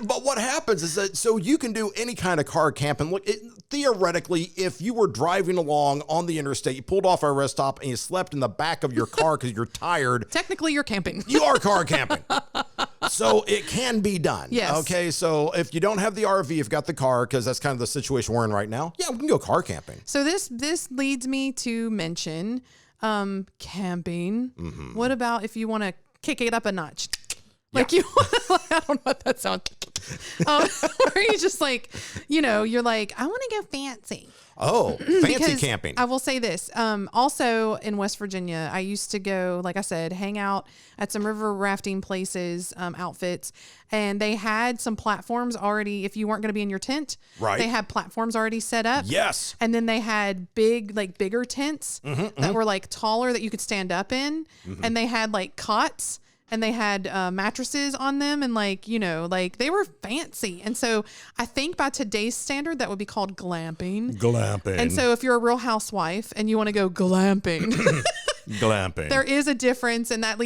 but what happens is that so you can do any kind of car camping. Look, theoretically, if you were driving along on the interstate, you pulled off a rest stop and you slept in the back of your car because you're tired. Technically, you're camping. You are car camping. So it can be done. Yes. Okay. So if you don't have the RV, you've got the car because that's kind of the situation we're in right now. Yeah, we can go car camping. So this leads me to mention camping. Mm-hmm. What about if you want to kick it up a notch? Like you, I don't know what that sounds. Where you just like, you're like, I want to go fancy. Oh, fancy Because camping. I will say this. Also in West Virginia, I used to go, like I said, hang out at some river rafting places, outfits, and they had some platforms already. If you weren't going to be in your tent, Right. they had platforms already set up. Yes. And then they had bigger tents that were like taller that you could stand up in. And they had like cots and they had mattresses on them and like they were fancy. And so I think by today's standard, that would be called glamping. Glamping. And so if you're a real housewife and you want to go glamping, glamping. there is a difference. And that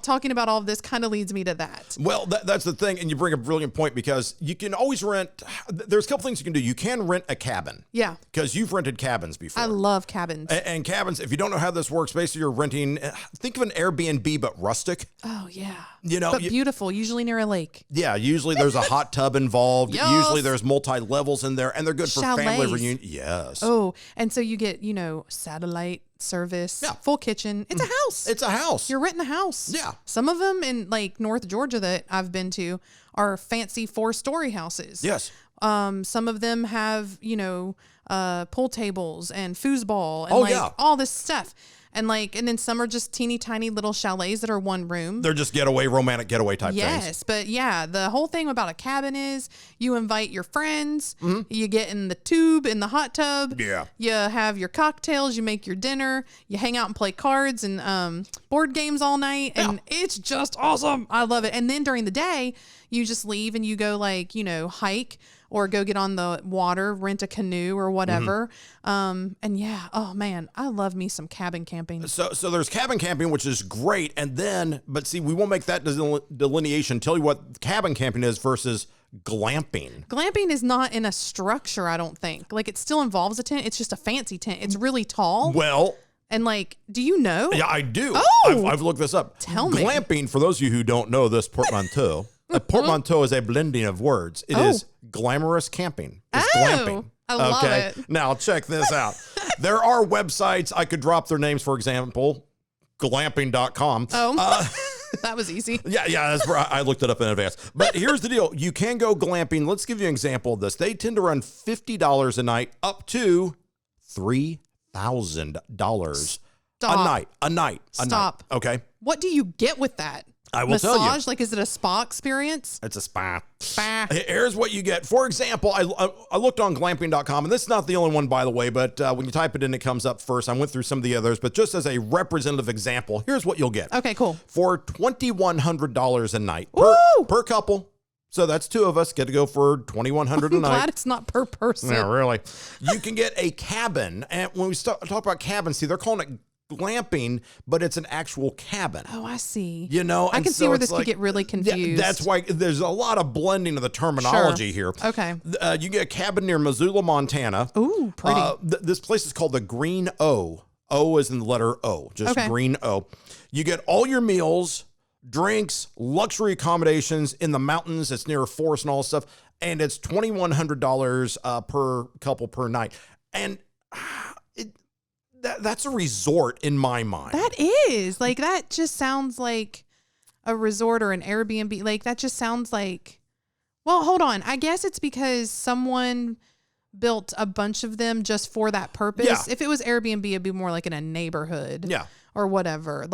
talking about all of this kind of leads me to that. Well, that's the thing. And you bring a brilliant point because you can always rent. There's a couple things you can do. You can rent a cabin. Yeah. Because you've rented cabins before. I love cabins. And cabins, if you don't know how this works, basically you're renting, think of an Airbnb, but rustic. Oh, yeah. But beautiful, usually near a lake. Yeah, usually there's a hot tub involved. Yes. Usually there's multi-levels in there, and they're good for family Chalets. reunion. Yes. Oh, and so you get, satellite service, full kitchen. It's a house. It's a house. You're renting a house. Yeah. Some of them in like North Georgia that I've been to are fancy 4-story houses. Yes. Some of them have, pool tables and foosball and all this stuff. And then some are just teeny tiny little chalets that are one room. They're just romantic getaway type things. Yes, but yeah, the whole thing about a cabin is you invite your friends, you get in the tube, in the hot tub, Yeah. you have your cocktails, you make your dinner, you hang out and play cards and board games all night, and it's just awesome. I love it. And then during the day, you just leave and you go hike or go get on the water, rent a canoe or whatever. And yeah, oh man, I love me some cabin camping. So there's cabin camping, which is great. And then, but see, we won't make that delineation. Tell you what cabin camping is versus glamping. Glamping is not in a structure, I don't think. Like it still involves a tent. It's just a fancy tent. It's really tall. Well, and do you know? yeah, I do. Oh! I've looked this up. Tell me. Glamping, for those of you who don't know this portmanteau, a portmanteau is a blending of words. It is glamorous camping. It's glamping. I love it. Now check this out. There are websites, I could drop their names, for example, glamping.com. Oh, that was easy. Yeah, that's where I looked it up in advance. But here's the deal. You can go glamping. Let's give you an example of this. They tend to run $50 a night up to $3,000 a night. Stop. Okay. What do you get with that? I will tell you. Massage? Like, is it a spa experience? It's a spa. Spa. Here's what you get. For example, I looked on glamping.com, and this is not the only one, by the way, but when you type it in, it comes up first. I went through some of the others, but just as a representative example, here's what you'll get. Okay, cool. For $2,100 a night Woo! per couple. So that's two of us get to go for $2,100 a I'm night. glad it's not per person. Yeah, really. You can get a cabin. And when we talk about cabins, see, they're calling it glamping, but it's an actual cabin. Oh, I see. I can see where this could get really confused. That's why there's a lot of blending of the terminology here. Okay. You get a cabin near Missoula, Montana. Ooh, pretty. This place is called the Green O. O is in the letter O, just Green O. You get all your meals, drinks, luxury accommodations in the mountains. It's near a forest and all this stuff. And it's $2,100 per couple per night. And that's a resort in my mind. That is. That just sounds like a resort or an Airbnb. That just sounds like, well, hold on. I guess it's because someone built a bunch of them just for that purpose. Yeah. If it was Airbnb, it'd be more like in a neighborhood. Yeah. Or whatever.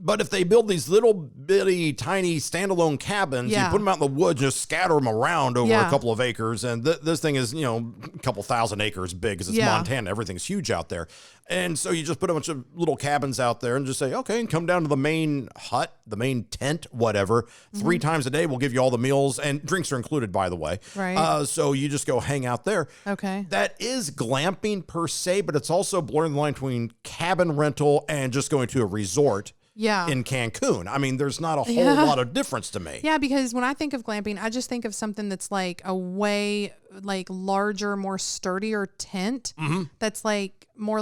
But if they build these little bitty tiny standalone cabins, you put them out in the woods, just scatter them around over a couple of acres. And this thing is, a couple thousand acres big because it's Montana. Everything's huge out there. And so you just put a bunch of little cabins out there and just say, okay, and come down to the main hut, the main tent, whatever. 3 times a day, we'll give you all the meals, and drinks are included, by the way. Right. So you just go hang out there. Okay. That is glamping per se, but it's also blurring the line between cabin rental and just going to a resort. In Cancun. I mean, there's not a whole lot of difference to me. Yeah, because when I think of glamping, I just think of something that's like a way larger, more sturdier tent that's more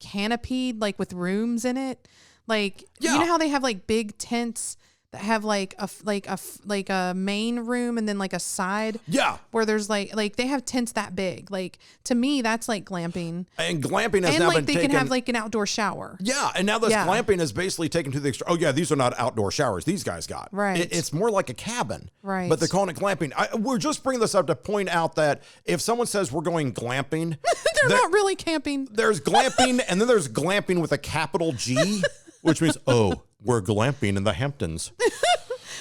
canopied, with rooms in it. You know how they have big tents that have like a main room and then like a side. Yeah. Where there's like they have tents that big. Like to me, that's like glamping. And glamping has and now like been they taken. can have like an outdoor shower. Yeah, and now this glamping is basically taken to the extreme. Oh yeah, these are not outdoor showers. These guys got right. It's more like a cabin. Right. But they're calling it glamping. We're just bringing this up to point out that if someone says we're going glamping, they're not really camping. There's glamping, and then there's glamping with a capital G, which means we're glamping in the Hamptons.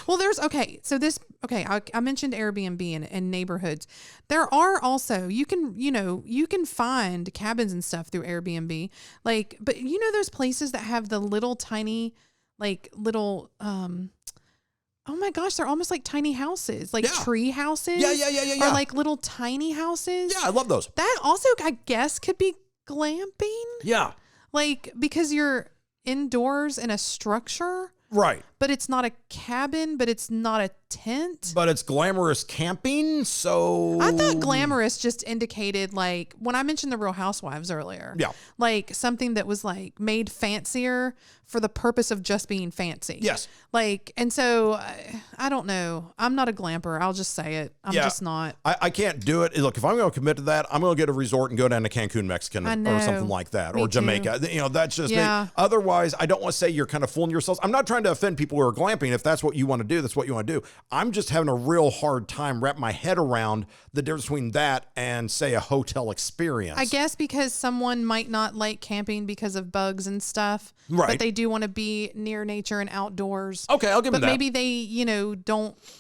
Well, I mentioned Airbnb and neighborhoods. There are also, you can find cabins and stuff through Airbnb. Like, but those places that have the little tiny, oh my gosh, they're almost like tiny houses, like tree houses. Yeah. Or like little tiny houses. Yeah, I love those. That also, I guess, could be glamping. Yeah. Like, because you're indoors in a structure. Right. But it's not a cabin, but it's not a tent. But it's glamorous camping, so... I thought glamorous just indicated, like, when I mentioned the Real Housewives earlier. Yeah. Like, something that was, like, made fancier for the purpose of just being fancy. Yes. Like, and so, I don't know. I'm not a glamper. I'll just say it. I'm just not. I can't do it. Look, if I'm going to commit to that, I'm going to get a resort and go down to Cancun, Mexican, or something like that. Or Jamaica. Too. That's just me. Otherwise, I don't want to say you're kind of fooling yourselves. I'm not trying to offend people who are glamping. If that's what you want to do, that's what you want to do. I'm just having a real hard time wrapping my head around the difference between that and, say, a hotel experience. I guess because someone might not like camping because of bugs and stuff. Right. But they do want to be near nature and outdoors. Okay, I'll give them that. But maybe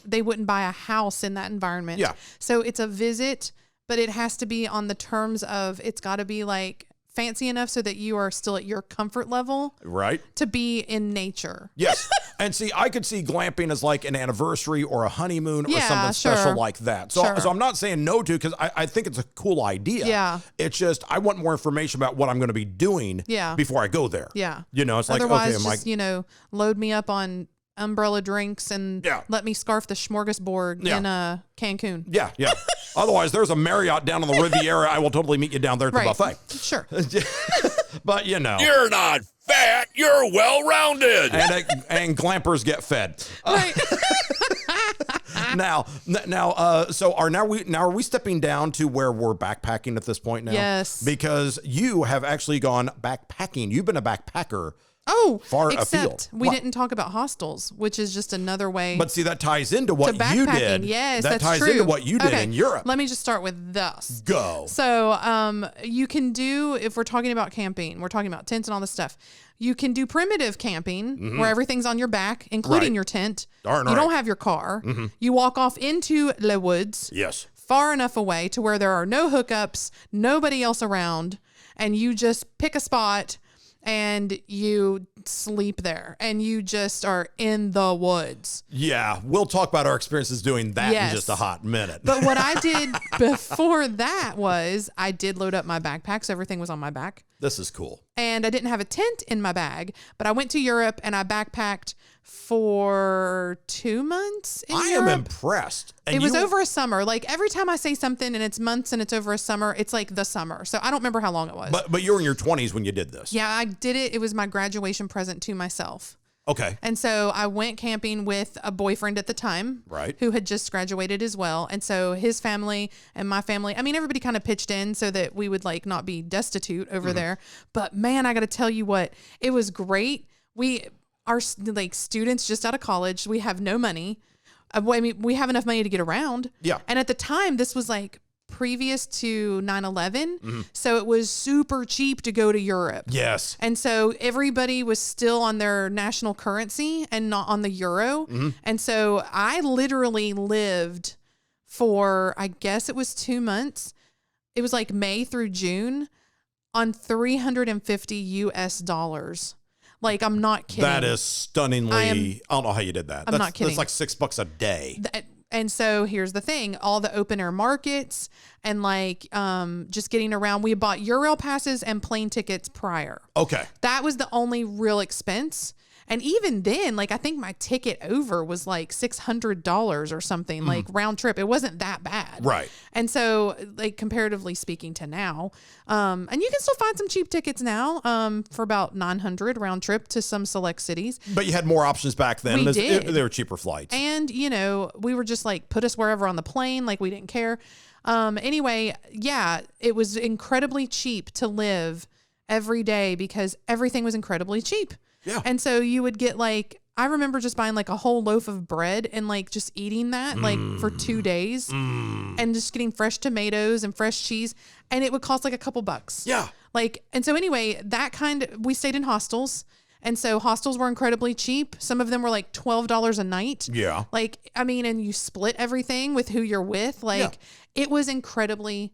they wouldn't buy a house in that environment. Yeah. So it's a visit, but it has to be on the terms of, it's got to be like fancy enough so that you are still at your comfort level. Right. To be in nature. Yes. And see, I could see glamping as like an anniversary or a honeymoon or something special like that. So I'm not saying no to, because I think it's a cool idea. Yeah. It's just, I want more information about what I'm going to be doing before I go there. Yeah. It's otherwise, like, okay, just, load me up on umbrella drinks and let me scarf the smorgasbord in Cancun. Yeah. Otherwise, there's a Marriott down on the Riviera. I will totally meet you down there at the buffet. Sure. But, You're not fat. You're well-rounded. And glampers get fed. Right. So are we stepping down to where we're backpacking at this point now? Yes. Because you have actually gone backpacking. You've been a backpacker. Oh, far except afield. We didn't talk about hostels, which is just another way. But see, that ties into what you did. Yes, that that's ties true. into what you did in Europe. Let me just start with this. Go. So, you can do, if we're talking about camping, we're talking about tents and all this stuff. You can do primitive camping where everything's on your back, including your tent. You don't have your car. You walk off into the woods. Yes. Far enough away to where there are no hookups, nobody else around, and you just pick a spot and you sleep there and you just are in the woods. Yeah, we'll talk about our experiences doing that in just a hot minute. But what I did before that was I did load up my backpack, so everything was on my back. This is cool. And I didn't have a tent in my bag, but I went to Europe and I backpacked for 2 months in I Europe. am impressed. And it was over a summer. Like every time I say something and it's months and it's over a summer, it's like the summer. So I don't remember how long it was. But you were in your 20s when you did this. Yeah, I did it. It was my graduation present to myself. Okay. And so I went camping with a boyfriend at the time. Right. Who had just graduated as well. And so his family and my family, I mean, everybody kind of pitched in so that we would like not be destitute over there. But man, I got to tell you what, it was great. We are like students just out of college. We have no money. I mean, we have enough money to get around. Yeah. And at the time, this was like previous to 9/11. So it was super cheap to go to Europe. Yes. And so everybody was still on their national currency and not on the euro. And so I literally lived for, I guess it was 2 months. It was like May through June on $350 US. Like, I'm not kidding. That is stunningly, I don't know how you did that. I'm not kidding. That's like $6 a day. And so here's the thing, all the open air markets and like just getting around. We bought Eurail passes and plane tickets prior. Okay. That was the only real expense. And even then, like, I think my ticket over was like $600 or something, like round trip. It wasn't that bad. Right. And so, like, comparatively speaking to now, and you can still find some cheap tickets now for about $900 round trip to some select cities. But you had more options back then. We did. They were cheaper flights. And, you know, we were just like, put us wherever on the plane. Like, we didn't care. Anyway, yeah, it was incredibly cheap to live every day because everything was incredibly cheap. Yeah. And so you would get like, I remember just buying like a whole loaf of bread and like just eating that like for 2 days and just getting fresh tomatoes and fresh cheese. And it would cost like a couple bucks. Yeah. Like, and so anyway, we stayed in hostels. And so hostels were incredibly cheap. Some of them were like $12 a night. Yeah. Like, I mean, and you split everything with who you're with. Like, it was incredibly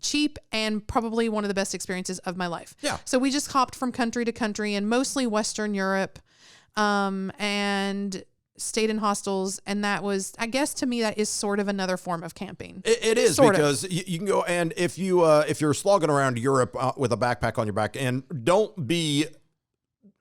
cheap and probably one of the best experiences of my life. Yeah. So we just hopped from country to country and mostly Western Europe, and stayed in hostels. And that was, I guess to me, that is sort of another form of camping. It is sort because you can go, and if you're slogging around Europe with a backpack on your back, and don't be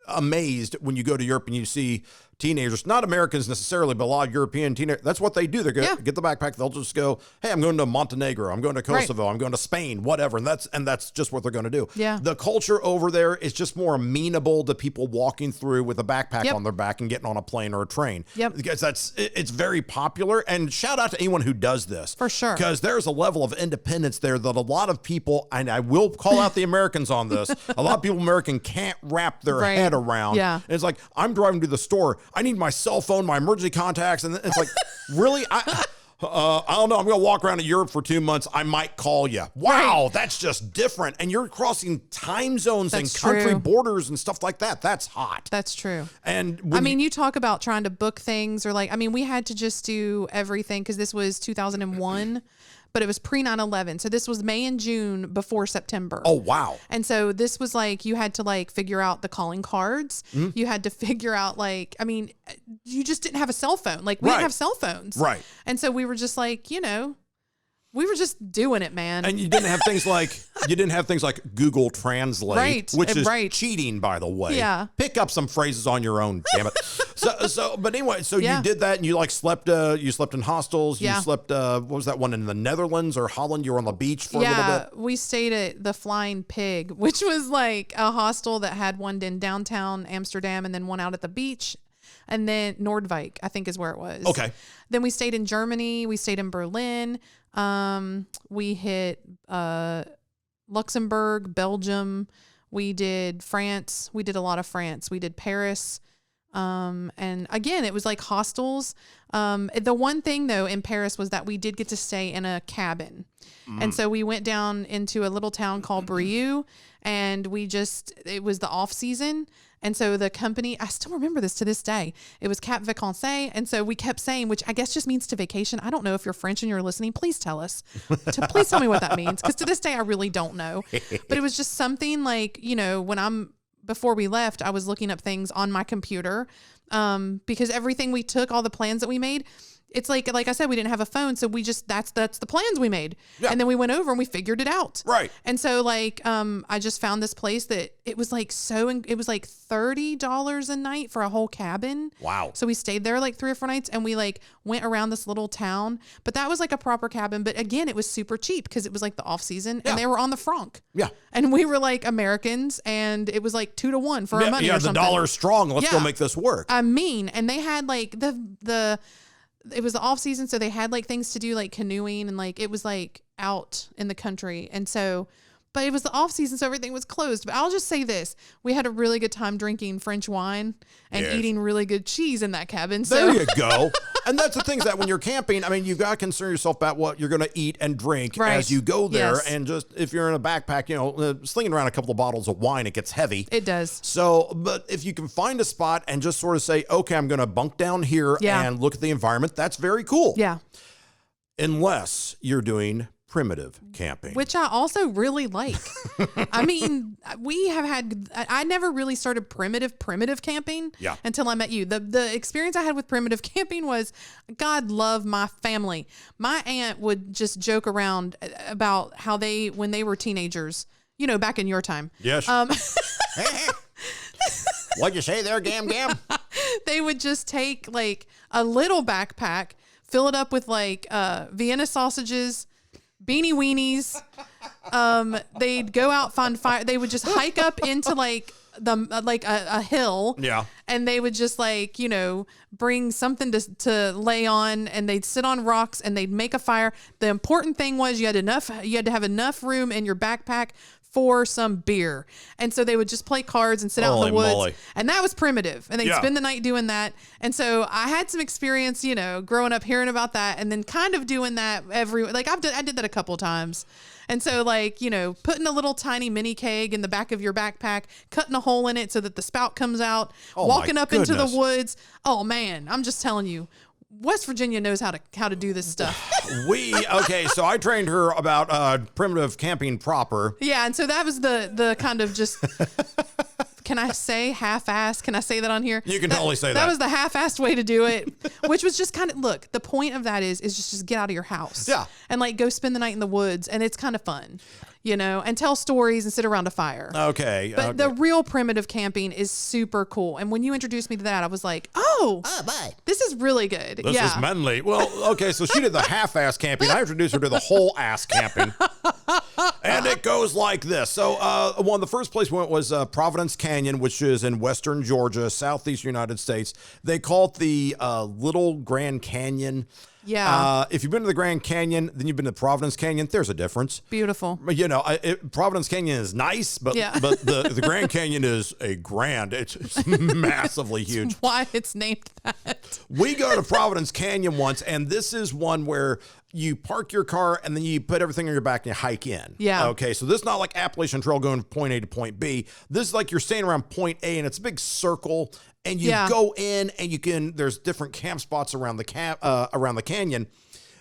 amazed when you go to Europe and you see teenagers, not Americans necessarily, but a lot of European teenagers. That's what they do. They get the backpack. They'll just go, hey, I'm going to Montenegro. I'm going to Kosovo. I'm going to Spain, whatever. And that's just what they're going to do. Yeah. The culture over there is just more amenable to people walking through with a backpack on their back and getting on a plane or a train. Yep. Because it's very popular. And shout out to anyone who does this. For sure. Because there's a level of independence there that a lot of people, and I will call out the Americans on this, a lot of people can't wrap their head around. Yeah. And it's like, I'm driving to the store. I need my cell phone, my emergency contacts. And it's like, really? I don't know. I'm going to walk around in Europe for 2 months. I might call you. Wow. Right. That's just different. And you're crossing time zones That's and country true. borders and stuff like that. That's hot. That's true. And I mean, you talk about trying to book things or like, I mean, we had to just do everything because this was 2001, but it was pre 9/11. So this was May and June before September. oh, wow. And so this was like, you had to like figure out the calling cards. You had to figure out like, I mean, you just didn't have a cell phone. Like we didn't have cell phones. Right. And so we were just like, we were just doing it, man. And you didn't have things like Google Translate, Right, which is right. cheating, by the way. Yeah. Pick up some phrases on your own, damn it. But anyway, so Yeah. you did that, and you like slept. You slept in hostels. Yeah. You slept. What was that one in the Netherlands or Holland? You were on the beach for a little bit. We stayed at the Flying Pig, which was like a hostel that had one in downtown Amsterdam and then one out at the beach. And then Noordwijk, I think is where it was. Okay. Then we stayed in Germany. We stayed in Berlin. We hit Luxembourg, Belgium. We did France. We did a lot of France. We did Paris. And again, it was like hostels. The one thing though in Paris was that we did get to stay in a cabin. And so we went down into a little town called Brieux, and it was the off season. And so the company, I still remember this to this day. It was Cap Vacances. And so we kept saying, which I guess just means to vacation. I don't know if you're French and you're listening. Please tell us. Please tell me what that means. Because to this day, I really don't know. But it was just something like, before we left, I was looking up things on my computer because everything we took, all the plans that we made, it's like I said, we didn't have a phone. So we just, that's the plans we made. Yeah. And then we went over and we figured it out. Right. And so I just found this place that it was like $30 a night for a whole cabin. Wow. So we stayed there like 3 or 4 nights and we like went around this little town, but that was like a proper cabin. But again, it was super cheap because it was like the off season and they were on the franc. Yeah. And we were like Americans and it was like 2 to 1 for our money or something. The dollar's strong. Let's go make this work. I mean, and they had like it was the off season. So they had like things to do like canoeing and like, it was like out in the country. And so, but it was the off season. So everything was closed, but I'll just say this. We had a really good time drinking French wine and eating really good cheese in that cabin. So there you go. And that's the thing is that when you're camping, I mean, you've got to concern yourself about what you're going to eat and drink as you go there. Yes. And just if you're in a backpack, slinging around a couple of bottles of wine, it gets heavy. It does. So, but if you can find a spot and just sort of say, okay, I'm going to bunk down here and look at the environment, that's very cool. Yeah. Unless you're doing primitive camping, which I also really like. I mean, I never really started primitive camping until I met you. The experience I had with primitive camping was, God love my family. My aunt would just joke around about how when they were teenagers, back in your time. Yes. What'd you say there, Gam Gam? They would just take like a little backpack, fill it up with like Vienna sausages, beanie weenies. They'd go out, find fire. They would just hike up into like a hill. Yeah. And they would just like, bring something to lay on, and they'd sit on rocks and they'd make a fire. The important thing was you had to have enough room in your backpack for some beer. And so they would just play cards and sit out in the woods. Moly. And that was primitive. And they'd spend the night doing that. And so I had some experience, growing up hearing about that, and then kind of doing that I did that a couple of times. And so putting a little tiny mini keg in the back of your backpack, cutting a hole in it so that the spout comes out, walking up into the woods. Oh man, I'm just telling you, West Virginia knows how to do this stuff. So I trained her about primitive camping proper. Yeah, and so that was the kind of just, can I say half-assed? Can I say that on here? You can totally say that. That was the half-assed way to do it, which was just kind of, look, the point of that is just get out of your house. Yeah. And go spend the night in the woods, and it's kind of fun. And tell stories and sit around a fire. Okay. But the real primitive camping is super cool. And when you introduced me to that, I was like, oh, boy, this is really good. This is manly. Well, okay, so she did the half-ass camping. I introduced her to the whole ass camping. And it goes like this. So one of the first place we went was Providence Canyon, which is in western Georgia, southeast United States. They call it the Little Grand Canyon. Yeah. If you've been to the Grand Canyon, then you've been to Providence Canyon. There's a difference. Beautiful. Providence Canyon is nice, but the Grand Canyon is it's massively huge. That's why it's named that. We go to Providence Canyon once, and this is one where you park your car and then you put everything on your back and you hike in. Yeah. Okay. So this is not like Appalachian Trail going from point A to point B. This is like you're staying around point A, and it's a big circle. And you go in, and there's different camp spots around the canyon.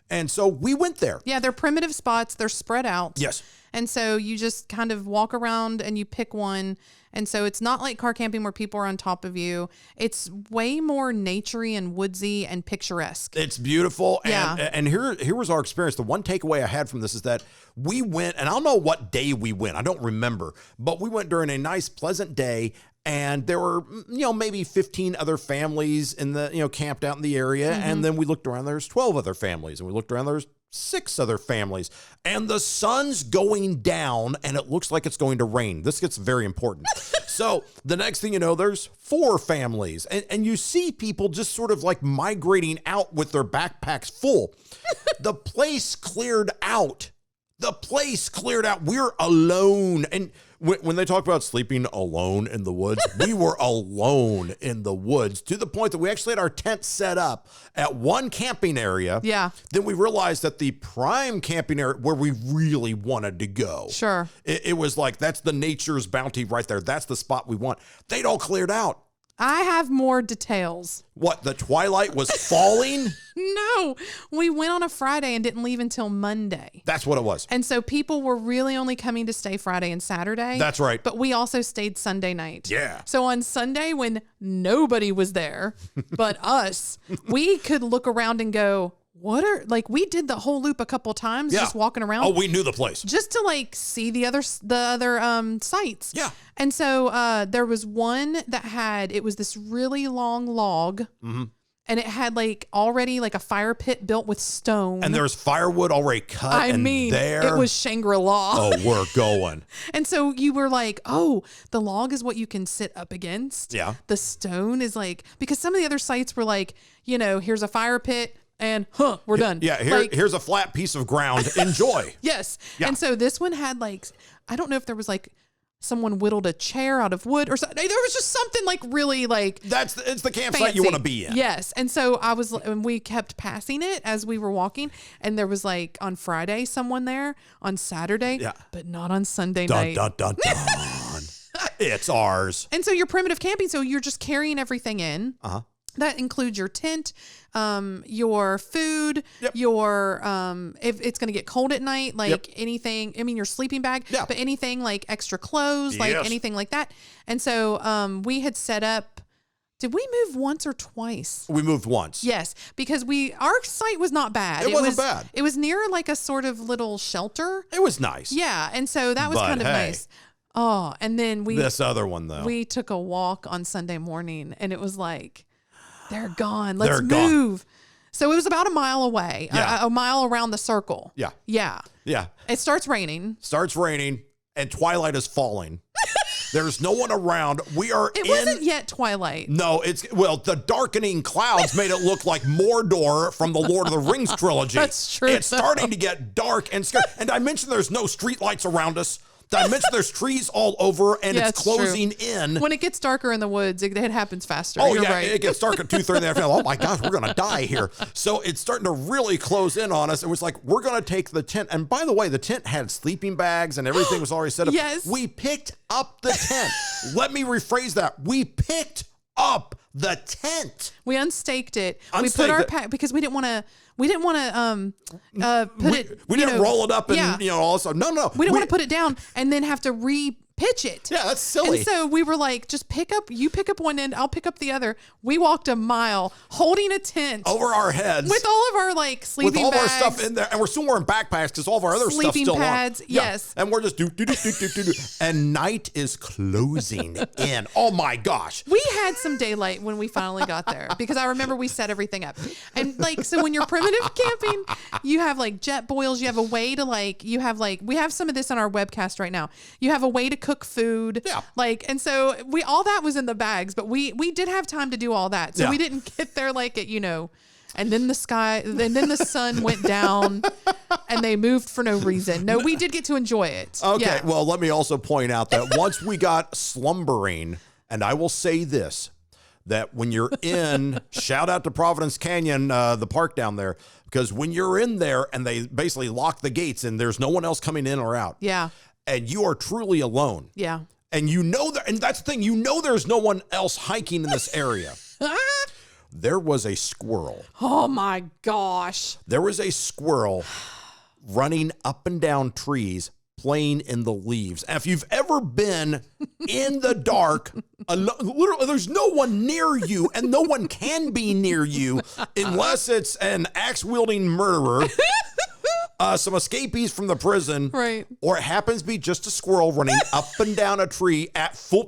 And so we went there. Yeah, they're primitive spots. They're spread out. Yes. And so you just kind of walk around and you pick one. And so it's not like car camping where people are on top of you. It's way more naturey and woodsy and picturesque. It's beautiful. Yeah. And here was our experience. The one takeaway I had from this is that we went, and I don't know what day we went. I don't remember. But we went during a nice, pleasant day. And there were, maybe 15 other families in the, camped out in the area. Mm-hmm. And then we looked around, there's 12 other families. And we looked around, there's 6 other families. And the sun's going down, and it looks like it's going to rain. This gets very important. So the next thing you know, there's 4 families. And you see people just sort of like migrating out with their backpacks full. The place cleared out. We're alone. And when they talk about sleeping alone in the woods, we were alone in the woods to the point that we actually had our tent set up at one camping area. Yeah. Then we realized that the prime camping area where we really wanted to go. Sure. It was like, that's the nature's bounty right there. That's the spot we want. They'd all cleared out. I have more details. What, the twilight was falling? No, we went on a Friday and didn't leave until Monday. That's what it was. And so people were really only coming to stay Friday and Saturday. That's right. But we also stayed Sunday night. Yeah. So on Sunday, when nobody was there but us, we could look around and go, we did the whole loop a couple times, just walking around. Oh, we knew the place. Just to see the other sites. Yeah. And so there was one that it was this really long log. Mm-hmm. And it had already a fire pit built with stone. And there was firewood already cut. It was Shangri-La. Oh, we're going. And so you were like, oh, the log is what you can sit up against. Yeah. The stone is because some of the other sites were here's a fire pit. And we're done. Yeah, here's a flat piece of ground. Enjoy. Yes. Yeah. And so this one had I don't know if there was someone whittled a chair out of wood or something. There was just something really it's the campsite fancy. You want to be in. Yes. And so and we kept passing it as we were walking, and there was on Friday someone there, on Saturday, but not on Sunday night. Dun, dun, dun, dun. It's ours. And so you're primitive camping, so you're just carrying everything in. Uh-huh. That includes your tent, your food, your if it's going to get cold at night, anything. I mean, your sleeping bag, but anything extra clothes, anything like that. And so we had set up. Did we move once or twice? We moved once. Yes, because our site was not bad. It wasn't bad. It was near a sort of little shelter. It was nice. Yeah, and so that was kind of nice. Oh, and then This other one, though. we took a walk on Sunday morning, and it was like, they're gone. Let's They're gone. move. So it was about a mile away, Yeah. a mile around the circle. Yeah. Yeah. Yeah. It starts raining. Starts raining, and twilight is falling. There's no one around. We are It wasn't yet twilight. No, the darkening clouds made it look like Mordor from the Lord of the Rings trilogy. That's true, It's starting to get dark and scary. And I mentioned there's no street lights around us. I mentioned there's trees all over, and Yeah, it's true. closing in. When it gets darker in the woods, it happens faster. Oh, You're yeah, right. it gets dark at 2:30 in the afternoon. Oh, my gosh, we're going to die here. So it's starting to really close in on us. It was like, we're going to take the tent. And by the way, the tent had sleeping bags, and everything was already set up. Yes. We picked up the tent. Let me rephrase that. We picked up the tent. We unstaked it. Unstaked we put our it. pack because we didn't want to. We didn't want to put it. We didn't roll it up and, yeah. all this stuff. No. We didn't want to put it down and then have to re-pitch it. Yeah, that's silly. And so we were like, just pick up one end, I'll pick up the other. We walked a mile holding a tent over our heads. with all of our like sleeping with all bags. of our stuff in there, and we're still wearing backpacks because all of our other stuff's Sleeping still pads, on. Yeah. yes. And we're just do. And night is closing in. Oh my gosh. We had some daylight when we finally got there because I remember we set everything up. And like, so when you're primitive camping, you have like jet boils. You have a way to we have some of this on our webcast right now. You have a way to cook food. Yeah. And so all that was in the bags, but we did have time to do all that. So Yeah. we didn't get there like at, and then the sun went down and they moved for no reason. No, we did get to enjoy it. Okay. Yeah. Well, let me also point out that once we got slumbering, and I will say this, that when you're in, shout out to Providence Canyon, the park down there, because when you're in there and they basically lock the gates and there's no one else coming in or out. Yeah. And you are truly alone. Yeah. And and that's the thing, there's no one else hiking in this area. There was a squirrel. Oh my gosh. There was a squirrel running up and down trees, playing in the leaves. And if you've ever been in the dark, literally, there's no one near you, and no one can be near you unless it's an axe-wielding murderer, some escapees from the prison, Right. or it happens to be just a squirrel running up and down a tree at full.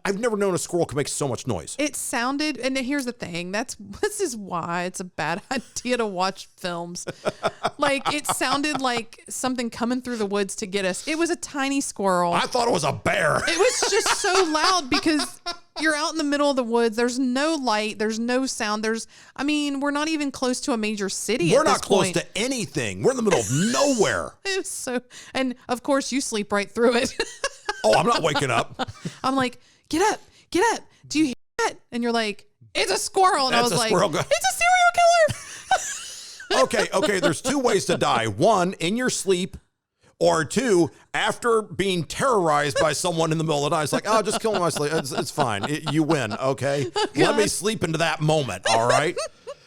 I've never known a squirrel can make so much noise. It sounded, and here's the thing, this is why it's a bad idea to watch films. Like, it sounded like something coming through the woods to get us. It was a tiny squirrel. I thought it was a bear. It was just so loud because you're out in the middle of the woods. There's no light. There's no sound. We're not even close to a major city. We're at not this close point. to anything. We're in the middle of nowhere. It was so, and of course you sleep right through it. Oh, I'm not waking up. I'm like, get up. Do you hear that? And you're like, it's a squirrel. And I That's was a like, squirrel. it's a serial killer. Okay. There's two ways to die. One, in your sleep, or two, after being terrorized by someone in the middle of the night. It's like, oh, just kill me in my sleep. It's fine. You win. Okay. Let me sleep into that moment. All right.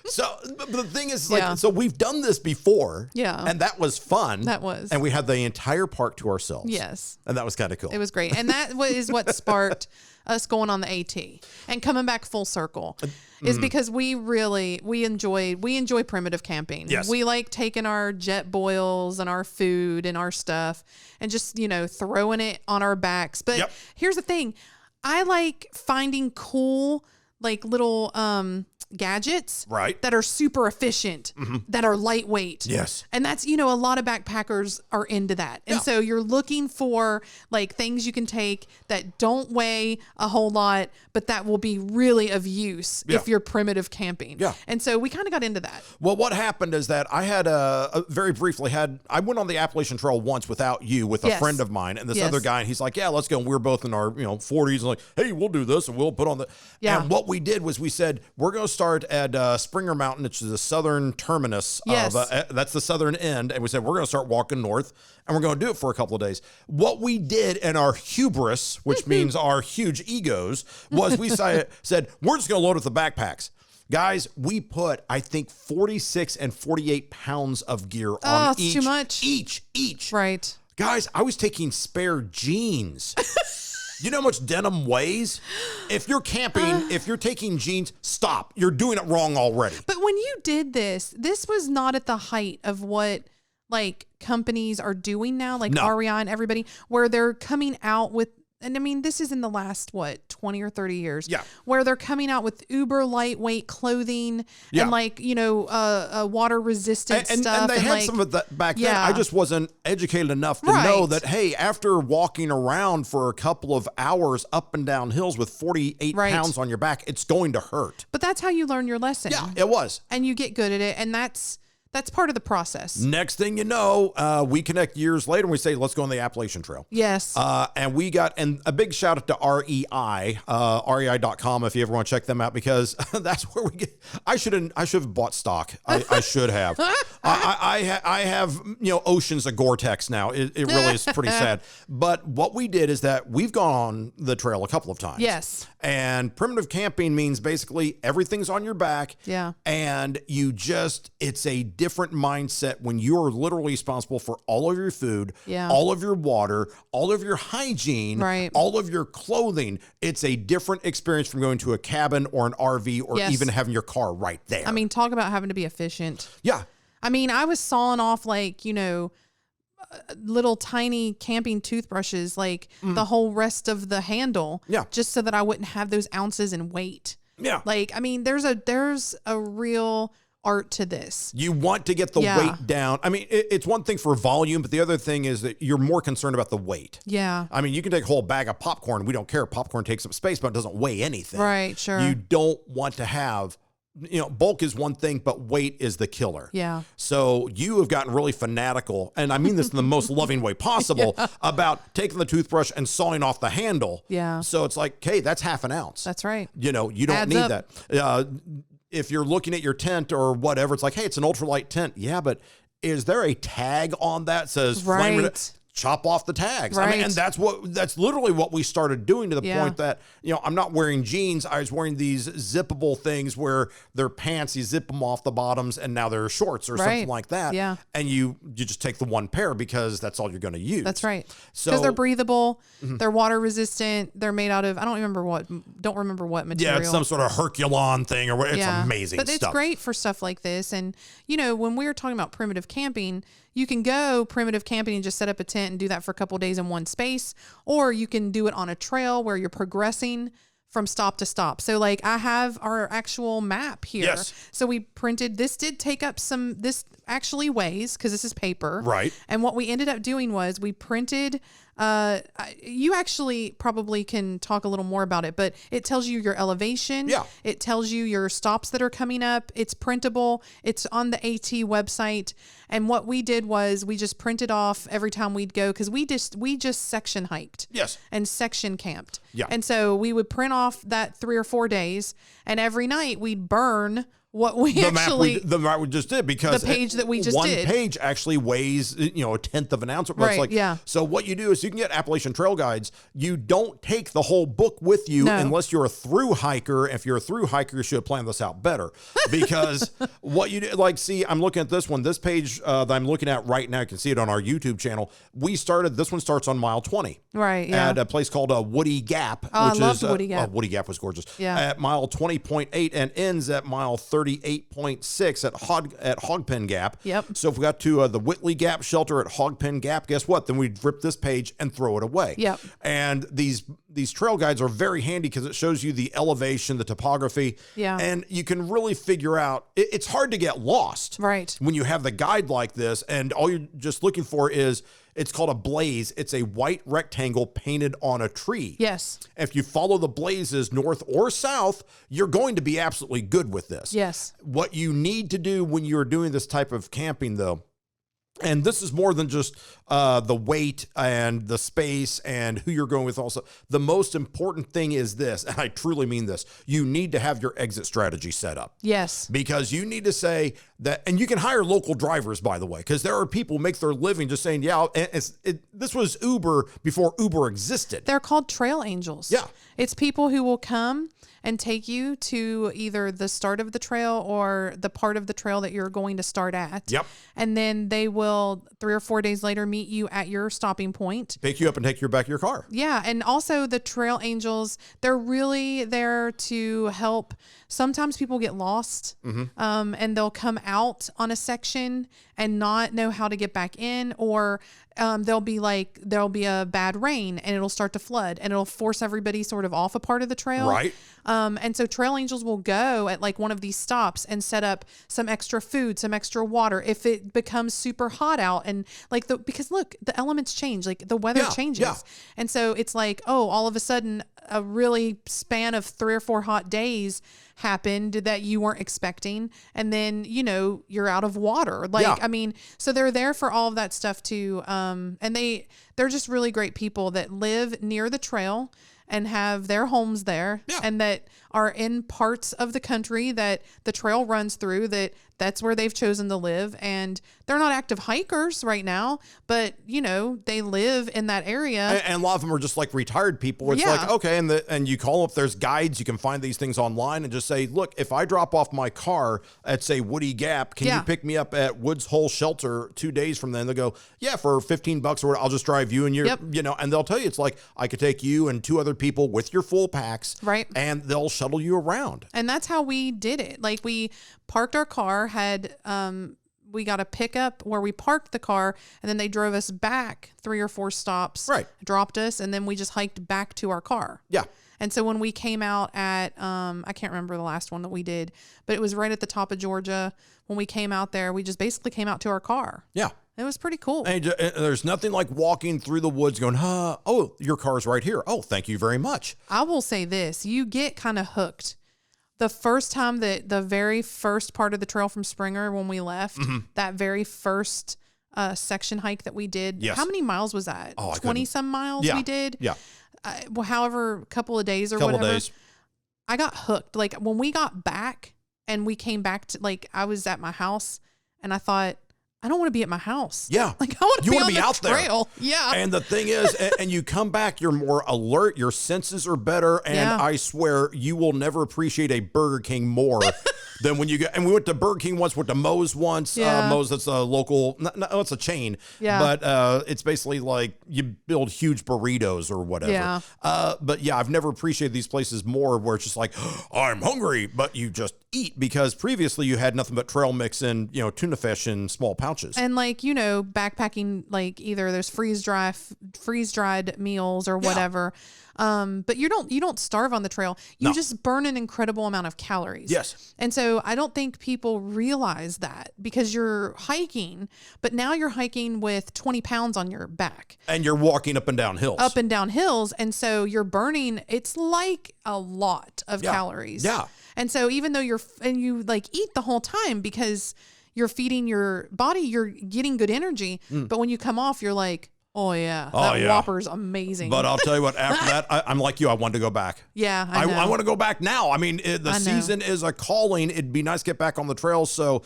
So, but the thing is, so we've done this before. Yeah. And that was fun. That was. And we had the entire park to ourselves. Yes. And that was kind of cool. It was great. And that is what sparked us going on the AT and coming back full circle is because we enjoy primitive camping. Yes. We like taking our jet boils and our food and our stuff and just, throwing it on our backs. But here's the thing. I like finding cool, like little, gadgets that are super efficient, that are lightweight. Yes. And that's, a lot of backpackers are into that. And so you're looking for like things you can take that don't weigh a whole lot, but that will be really of use if you're primitive camping. Yeah. And so we kind of got into that. Well, what happened is that I had very briefly I went on the Appalachian Trail once without you with a friend of mine and this other guy, and he's like, yeah, let's go. And we were both in our 40s and like, hey, we'll do this and we'll put on the and what we did was we said we're going to start at Springer Mountain, which is the southern terminus of that's the southern end, and we said we're going to start walking north and we're going to do it for a couple of days. What we did in our hubris, which means our huge egos, was we said we're just going to load up the backpacks. Guys, we put, I think, 46 and 48 pounds of gear on each. Too much. Each. Right. Guys, I was taking spare jeans. You know how much denim weighs? If you're camping, if you're taking jeans, stop. You're doing it wrong already. But when you did this was not at the height of what like companies are doing now, like No. REI and everybody, where they're coming out with, and I mean, this is in the last, 20 or 30 years, Yeah. where they're coming out with uber lightweight clothing Yeah. and like, water resistant stuff. And they had like, some of that back then. Yeah. I just wasn't educated enough to Right. know that, hey, after walking around for a couple of hours up and down hills with 48 Right. pounds on your back, it's going to hurt. But that's how you learn your lesson. Yeah, it was. And you get good at it. And that's part of the process. Next thing you know, we connect years later and we say, let's go on the Appalachian Trail. Yes. And a big shout out to REI, rei.com if you ever want to check them out, because that's where we get, I should have bought stock. I should have. I have, oceans of Gore-Tex now. It really is pretty sad. But what we did is that we've gone on the trail a couple of times. Yes. And primitive camping means basically everything's on your back. Yeah. And it's a different mindset when you're literally responsible for all of your food, Yeah. all of your water, all of your hygiene, Right. all of your clothing. It's a different experience from going to a cabin or an RV or Yes. even having your car right there. I mean, talk about having to be efficient. yeah. I mean, I was sawing off little tiny camping toothbrushes, like the whole rest of the handle, Yeah. just so that I wouldn't have those ounces in weight. Yeah. Like, I mean, there's a real art to this. You want to get the Yeah. weight down. I mean, it's one thing for volume, but the other thing is that you're more concerned about the weight. Yeah. I mean, you can take a whole bag of popcorn. We don't care. Popcorn takes up space, but it doesn't weigh anything. Right. Sure. You don't want to have, bulk is one thing, but weight is the killer. Yeah. So you have gotten really fanatical, and I mean this in the most loving way possible, about taking the toothbrush and sawing off the handle. Yeah. So it's like, hey, that's half an ounce. That's right. You don't Adds need up. that. If you're looking at your tent or whatever, it's like, hey, it's an ultralight tent. Yeah, but is there a tag on that says flame Right. chop off the tags? I mean, Right. and that's literally what we started doing, to the Yeah. point that, I'm not wearing jeans. I was wearing these zippable things where they're pants, you zip them off the bottoms, and now they're shorts or something Right. like that. Yeah. And you just take the one pair because that's all you're going to use. That's right. So Because they're breathable, they're water resistant, they're made out of, I don't remember what material. Yeah, it's some sort of Herculon thing or what. It's amazing but stuff. it's great for stuff like this. And, when we were talking about primitive camping, you can go primitive camping and just set up a tent and do that for a couple of days in one space, or you can do it on a trail where you're progressing from stop to stop. So like I have our actual map here. Yes. So we printed, this did take up this actually weighs, because this is paper. Right. And what we ended up doing was we printed, you actually probably can talk a little more about it, but it tells you your elevation. Yeah. It tells you your stops that are coming up. It's printable. It's on the AT website. And what we did was we just printed off every time we'd go, because we just section hiked. Yes. And section camped. Yeah. And so we would print off that 3 or 4 days, and every night we'd burn what we the actually map we just did, because the page that we just one did. page actually weighs a tenth of an ounce. But it's Right, like, yeah. So what you do is you can get Appalachian Trail guides. You don't take the whole book with you No. unless you're a through hiker. If you're a through hiker, you should have planned this out better, because what you do, I'm looking at this one. This page that I'm looking at right now, you can see it on our YouTube channel. This one starts on mile 20. Right, yeah. At a place called Woody Gap. Oh, which I loved is, Woody Gap. Woody Gap was gorgeous. Yeah. At mile 20.8 and ends at mile 38.6 at Hogpen Gap. Yep. So if we got to the Whitley Gap shelter at Hogpen Gap, guess what? Then we'd rip this page and throw it away. Yep. And these trail guides are very handy because it shows you the elevation, the topography. Yeah. And you can really figure out, it's hard to get lost. Right. When you have the guide like this, and all you're just looking for is, it's called a blaze. It's a white rectangle painted on a tree. Yes. If you follow the blazes north or south, you're going to be absolutely good with this. Yes. What you need to do when you're doing this type of camping, though, and this is more than just the weight and the space and who you're going with also. The most important thing is this, and I truly mean this, you need to have your exit strategy set up. Yes. Because you need to say that, and you can hire local drivers, by the way, because there are people who make their living just saying, yeah, this was Uber before Uber existed. They're called trail angels. Yeah. It's people who will come and take you to either the start of the trail or the part of the trail that you're going to start at. Yep. And then they will 3 or 4 days later meet you at your stopping point. Pick you up and take you back to your car. Yeah. And also the trail angels, they're really there to help. Sometimes people get lost, and they'll come out out on a section and not know how to get back in, or there'll be a bad rain and it'll start to flood and it'll force everybody sort of off a part of the trail. Right. And so trail angels will go at like one of these stops and set up some extra food, some extra water if it becomes super hot out, and like because look, the elements change, like the weather changes. Yeah. And so it's like, oh, all of a sudden a really span of 3 or 4 hot days happened that you weren't expecting. And then, you're out of water. Like, I mean, so they're there for all of that stuff too. And they're just really great people that live near the trail and have their homes there, and that are in parts of the country that the trail runs through, that's where they've chosen to live. And they're not active hikers right now, but they live in that area. And a lot of them are just like retired people. It's like, okay. And you call them, if there's guides, you can find these things online and just say, look, if I drop off my car at say Woody Gap, can you pick me up at Woods Hole Shelter 2 days from then? They'll go, yeah, for $15 or I'll just drive you and and they'll tell you, it's like, I could take you and 2 other people with your full packs. Right. And they'll shuttle you around. And that's how we did it. Like, we parked our car, we got a pickup where we parked the car, and then they drove us back 3 or 4 stops, dropped us, and then we just hiked back to our car. Yeah. And so when we came out at, I can't remember the last one that we did, but it was right at the top of Georgia. When we came out there, we just basically came out to our car. Yeah. It was pretty cool. And there's nothing like walking through the woods going, oh, your car's right here. Oh, thank you very much. I will say this. You get kind of hooked. The first time the very first part of the trail from Springer when we left, that very first section hike that we did, how many miles was that? Oh, 20 some miles we did? Yeah. However, a couple of days or whatever. I got hooked. Like, when we got back and we came back to, like, I was at my house and I thought, I don't want to be at my house. Yeah. Like, I want to be on the out trail. There. Yeah. And the thing is, and you come back, you're more alert, your senses are better, and I swear you will never appreciate a Burger King more than when you go. And we went to Burger King once, went to Moe's once. Moe's, that's a local, no, it's a chain. Yeah. But it's basically like you build huge burritos or whatever. Yeah. But yeah, I've never appreciated these places more where it's just like, I'm hungry, but you just eat, because previously you had nothing but trail mix and, tuna fish in small pouches. And like, backpacking, like either there's freeze dried meals or whatever. But you don't starve on the trail. You just burn an incredible amount of calories. Yes. And so I don't think people realize that, because you're hiking, but now you're hiking with 20 pounds on your back. And you're walking up and down hills. And so you're burning, it's like a lot of calories. Yeah. And so even though you like eat the whole time because you're feeding your body, you're getting good energy. But when you come off, you're like, oh yeah, that Whopper's amazing. But I'll tell you what, after that, I'm like you, I wanted to go back. Yeah, I want to go back now. I mean, the season is a calling. It'd be nice to get back on the trail. So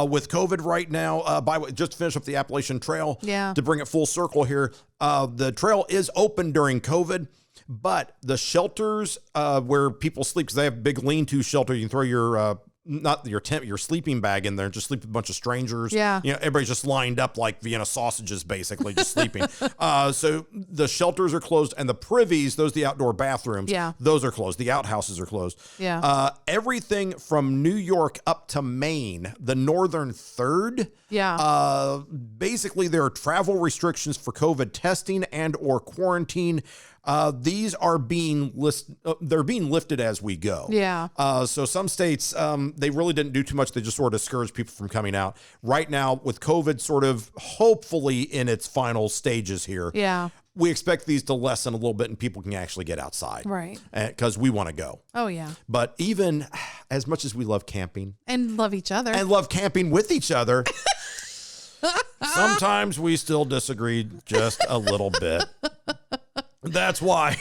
with COVID right now, just to finish up the Appalachian Trail, to bring it full circle here, the trail is open during COVID. But the shelters where people sleep, because they have big lean-to shelter, you can throw your not your tent, your sleeping bag in there and just sleep with a bunch of strangers. Yeah. Everybody's just lined up like Vienna sausages, basically, just sleeping. So the shelters are closed, and the privies, those are the outdoor bathrooms. Yeah. Those are closed. The outhouses are closed. Yeah. Everything from New York up to Maine, the northern third. Yeah. Basically, there are travel restrictions for COVID testing and or quarantine. These are being they're being lifted as we go. Yeah. So some states, they really didn't do too much. They just sort of discouraged people from coming out. Right now, with COVID sort of hopefully in its final stages here. Yeah. We expect these to lessen a little bit and people can actually get outside. Right. Because we want to go. Oh, yeah. But even as much as we love camping. And love each other. And love camping with each other. Sometimes we still disagree just a little bit. That's why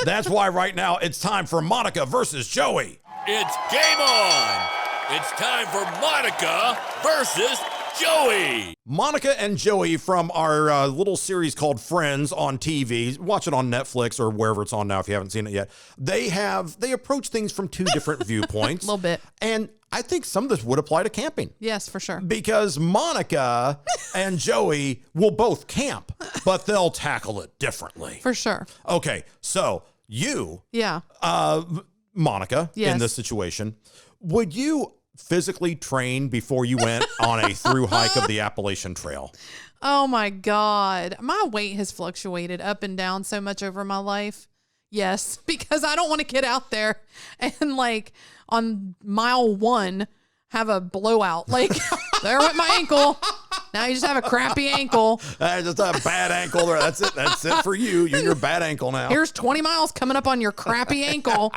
right now it's time for Monica versus Joey. It's game on. It's time for Monica versus Joey. Monica and Joey from our little series called Friends on TV. Watch it on Netflix or wherever it's on now if you haven't seen it yet. They approach things from two different viewpoints. A little bit. And I think some of this would apply to camping. Yes, for sure. Because Monica and Joey will both camp, but they'll tackle it differently. For sure. Okay, so you, Monica, in this situation, would you physically train before you went on a through hike of the Appalachian Trail? Oh my God. My weight has fluctuated up and down so much over my life. Yes, because I don't want to get out there and like on mile 1 have a blowout. Like there went my ankle. Now you just have a crappy ankle. Just a bad ankle there. That's it. That's it for you. You're your bad ankle now. Here's 20 miles coming up on your crappy ankle.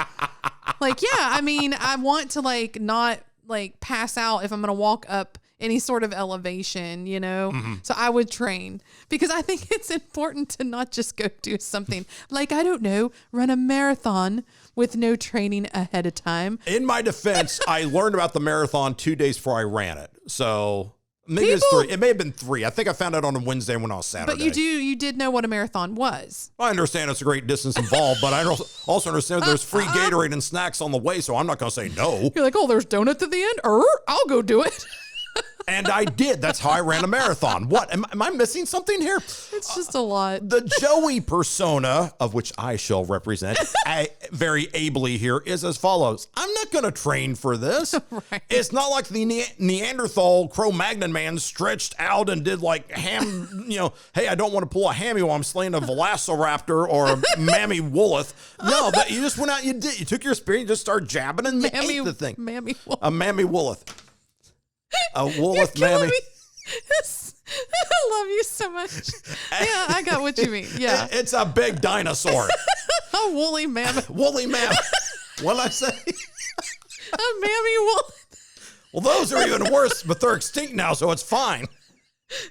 Like, yeah, I mean, I want to like not like pass out if I'm going to walk up any sort of elevation, you know? Mm-hmm. So I would train because I think it's important to not just go do something like, I don't know, run a marathon with no training ahead of time. In my defense, I learned about the marathon 2 days before I ran it. So maybe it's 3. It may have been 3. I think I found out on a Wednesday when I was Saturday. But you did know what a marathon was. I understand it's a great distance involved, but I also understand there's free Gatorade and snacks on the way, so I'm not going to say no. You're like, oh, there's donuts at the end? I'll go do it. And I did. That's how I ran a marathon. What? Am I missing something here? It's just a lot. The Joey persona, of which I shall represent very ably here, is as follows. I'm not going to train for this. Right. It's not like the Neanderthal Cro-Magnon man stretched out and did like hey, I don't want to pull a hammy while I'm slaying a velociraptor or a mammy woolith. No, but you just went out and you did. You took your spear, you just started jabbing and you ate the thing. Mammy woolith. A mammy woolith. A woolith mammy. I love you so much. Yeah, I got what you mean. Yeah. It's a big dinosaur. A woolly mammoth. Woolly mammoth. What'd I say? A mammy woolith. Well, those are even worse, but they're extinct now, so it's fine.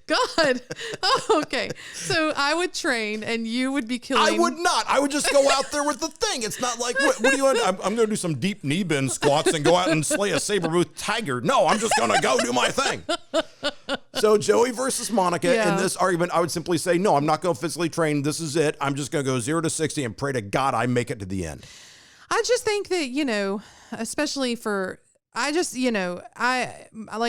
God. Oh, okay. So I would train and you would be killing. I would not. I would just go out there with the thing. It's not like, what do you want? I'm going to do some deep knee bend squats and go out and slay a saber-toothed tiger. No, I'm just going to go do my thing. So Joey versus Monica in this argument, I would simply say, no, I'm not going to physically train. This is it. I'm just going to go 0 to 60 and pray to God I make it to the end. I just think that, especially for... like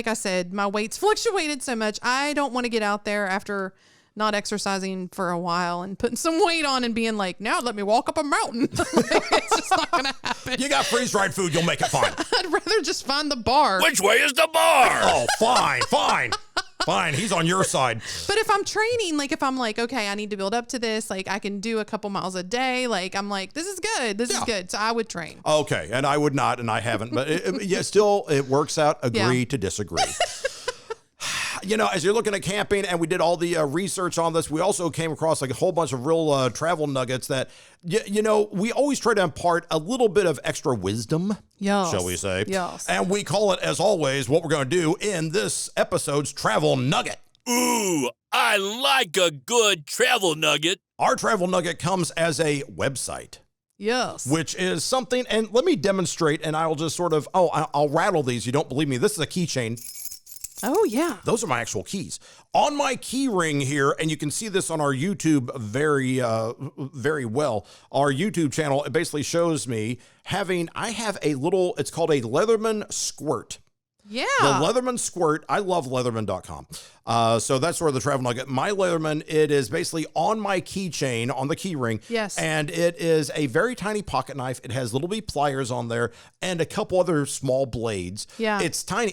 I said, my weight's fluctuated so much. I don't want to get out there after not exercising for a while and putting some weight on and being like, now let me walk up a mountain. It's just not going to happen. You got freeze-dried food. You'll make it fine. I'd rather just find the bar. Which way is the bar? Oh, fine. Fine, he's on your side. But if I'm training, like if I'm like, okay, I need to build up to this, like I can do a couple miles a day, like I'm like, this is good. This is good. So I would train. Okay, and I would not, and I haven't. But still, it works out. Agree to disagree. As you're looking at camping, and we did all the research on this, we also came across like a whole bunch of real travel nuggets that, we always try to impart a little bit of extra wisdom, shall we say. Yes. And we call it, as always, what we're going to do in this episode's Travel Nugget. Ooh, I like a good travel nugget. Our travel nugget comes as a website. Yes. Which is something, and let me demonstrate, and I'll just sort of, I'll rattle these. You don't believe me. This is a keychain. Oh, yeah. Those are my actual keys. On my key ring here, and you can see this on our YouTube very, very well. Our YouTube channel, it basically shows me I have a little, it's called a Leatherman squirt. Yeah. The Leatherman squirt. I love Leatherman.com. So that's where the travel nugget. My Leatherman, it is basically on my keychain, on the key ring. Yes. And it is a very tiny pocket knife. It has little bitty pliers on there and a couple other small blades. Yeah. It's tiny.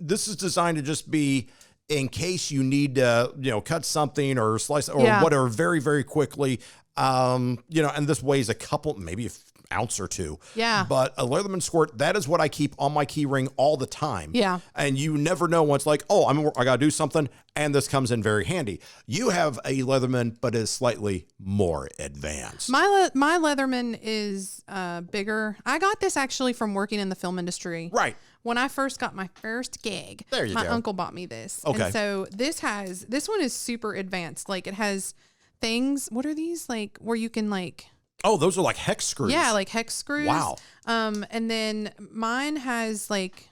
This is designed to just be in case you need to, cut something or slice or whatever very, very quickly. And this weighs a couple, maybe ounce or two. Yeah. But a Leatherman squirt, that is what I keep on my key ring all the time. Yeah. And you never know when it's like, I got to do something. And this comes in very handy. You have a Leatherman, but is slightly more advanced. My Leatherman is bigger. I got this actually from working in the film industry. Right. When I first got my first gig, my uncle bought me this. Okay. And so this one is super advanced. Like it has things, what are these? Like where you can like... Oh, those are like hex screws. Yeah, like hex screws. Wow. And then mine has like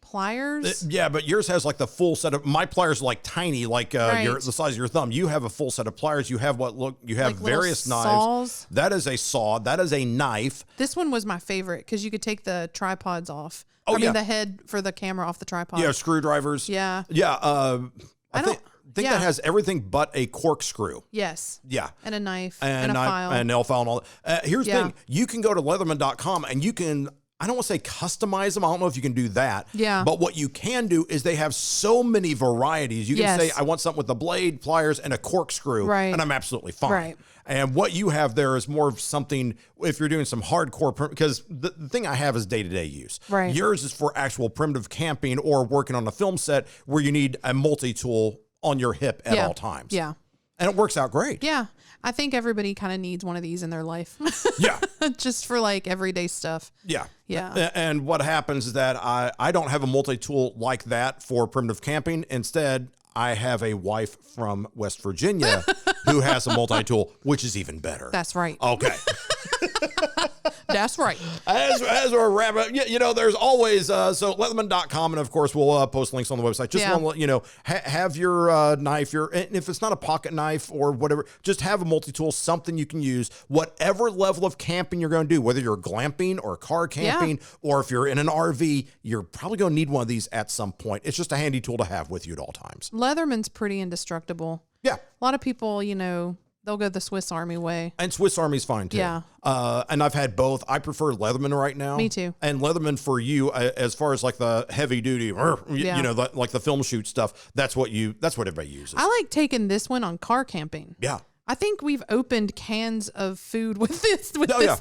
pliers. But yours has like the full set of, my pliers are like tiny, like the size of your thumb. You have a full set of pliers. You have like various knives. Saws. That is a saw. That is a knife. This one was my favorite because you could take the tripods off. Oh, I mean, the head for the camera off the tripod. Yeah, screwdrivers. Yeah. Yeah. I think that has everything but a corkscrew. Yes. Yeah. And a knife and a file. And a nail file and all that. Here's the thing. You can go to Leatherman.com and you can I don't want to say customize them. I don't know if you can do that. Yeah. But what you can do is they have so many varieties. You can say, I want something with a blade, pliers, and a corkscrew. Right. And I'm absolutely fine. Right. And what you have there is more of something, if you're doing some hardcore, because the thing I have is day-to-day use. Right. Yours is for actual primitive camping or working on a film set where you need a multi-tool on your hip at all times. Yeah. And it works out great. Yeah. I think everybody kind of needs one of these in their life. Yeah. Just for like everyday stuff. Yeah. Yeah. And what happens is that I don't have a multi-tool like that for primitive camping. Instead, I have a wife from West Virginia who has a multi-tool, which is even better. That's right. Okay. That's right. As we're wrapping up, there's always, so Leatherman.com, and of course we'll post links on the website. Just want to let you know, have your knife, and if it's not a pocket knife or whatever, just have a multi-tool, something you can use, whatever level of camping you're going to do, whether you're glamping or car camping, or if you're in an RV, you're probably going to need one of these at some point. It's just a handy tool to have with you at all times. Leatherman's pretty indestructible. Yeah. A lot of people, they'll go the Swiss Army way. And Swiss Army's fine too. Yeah. And I've had both. I prefer Leatherman right now. Me too. And Leatherman for you, as far as like the heavy duty, like the film shoot stuff, that's what everybody uses. I like taking this one on car camping. Yeah. I think we've opened cans of food with this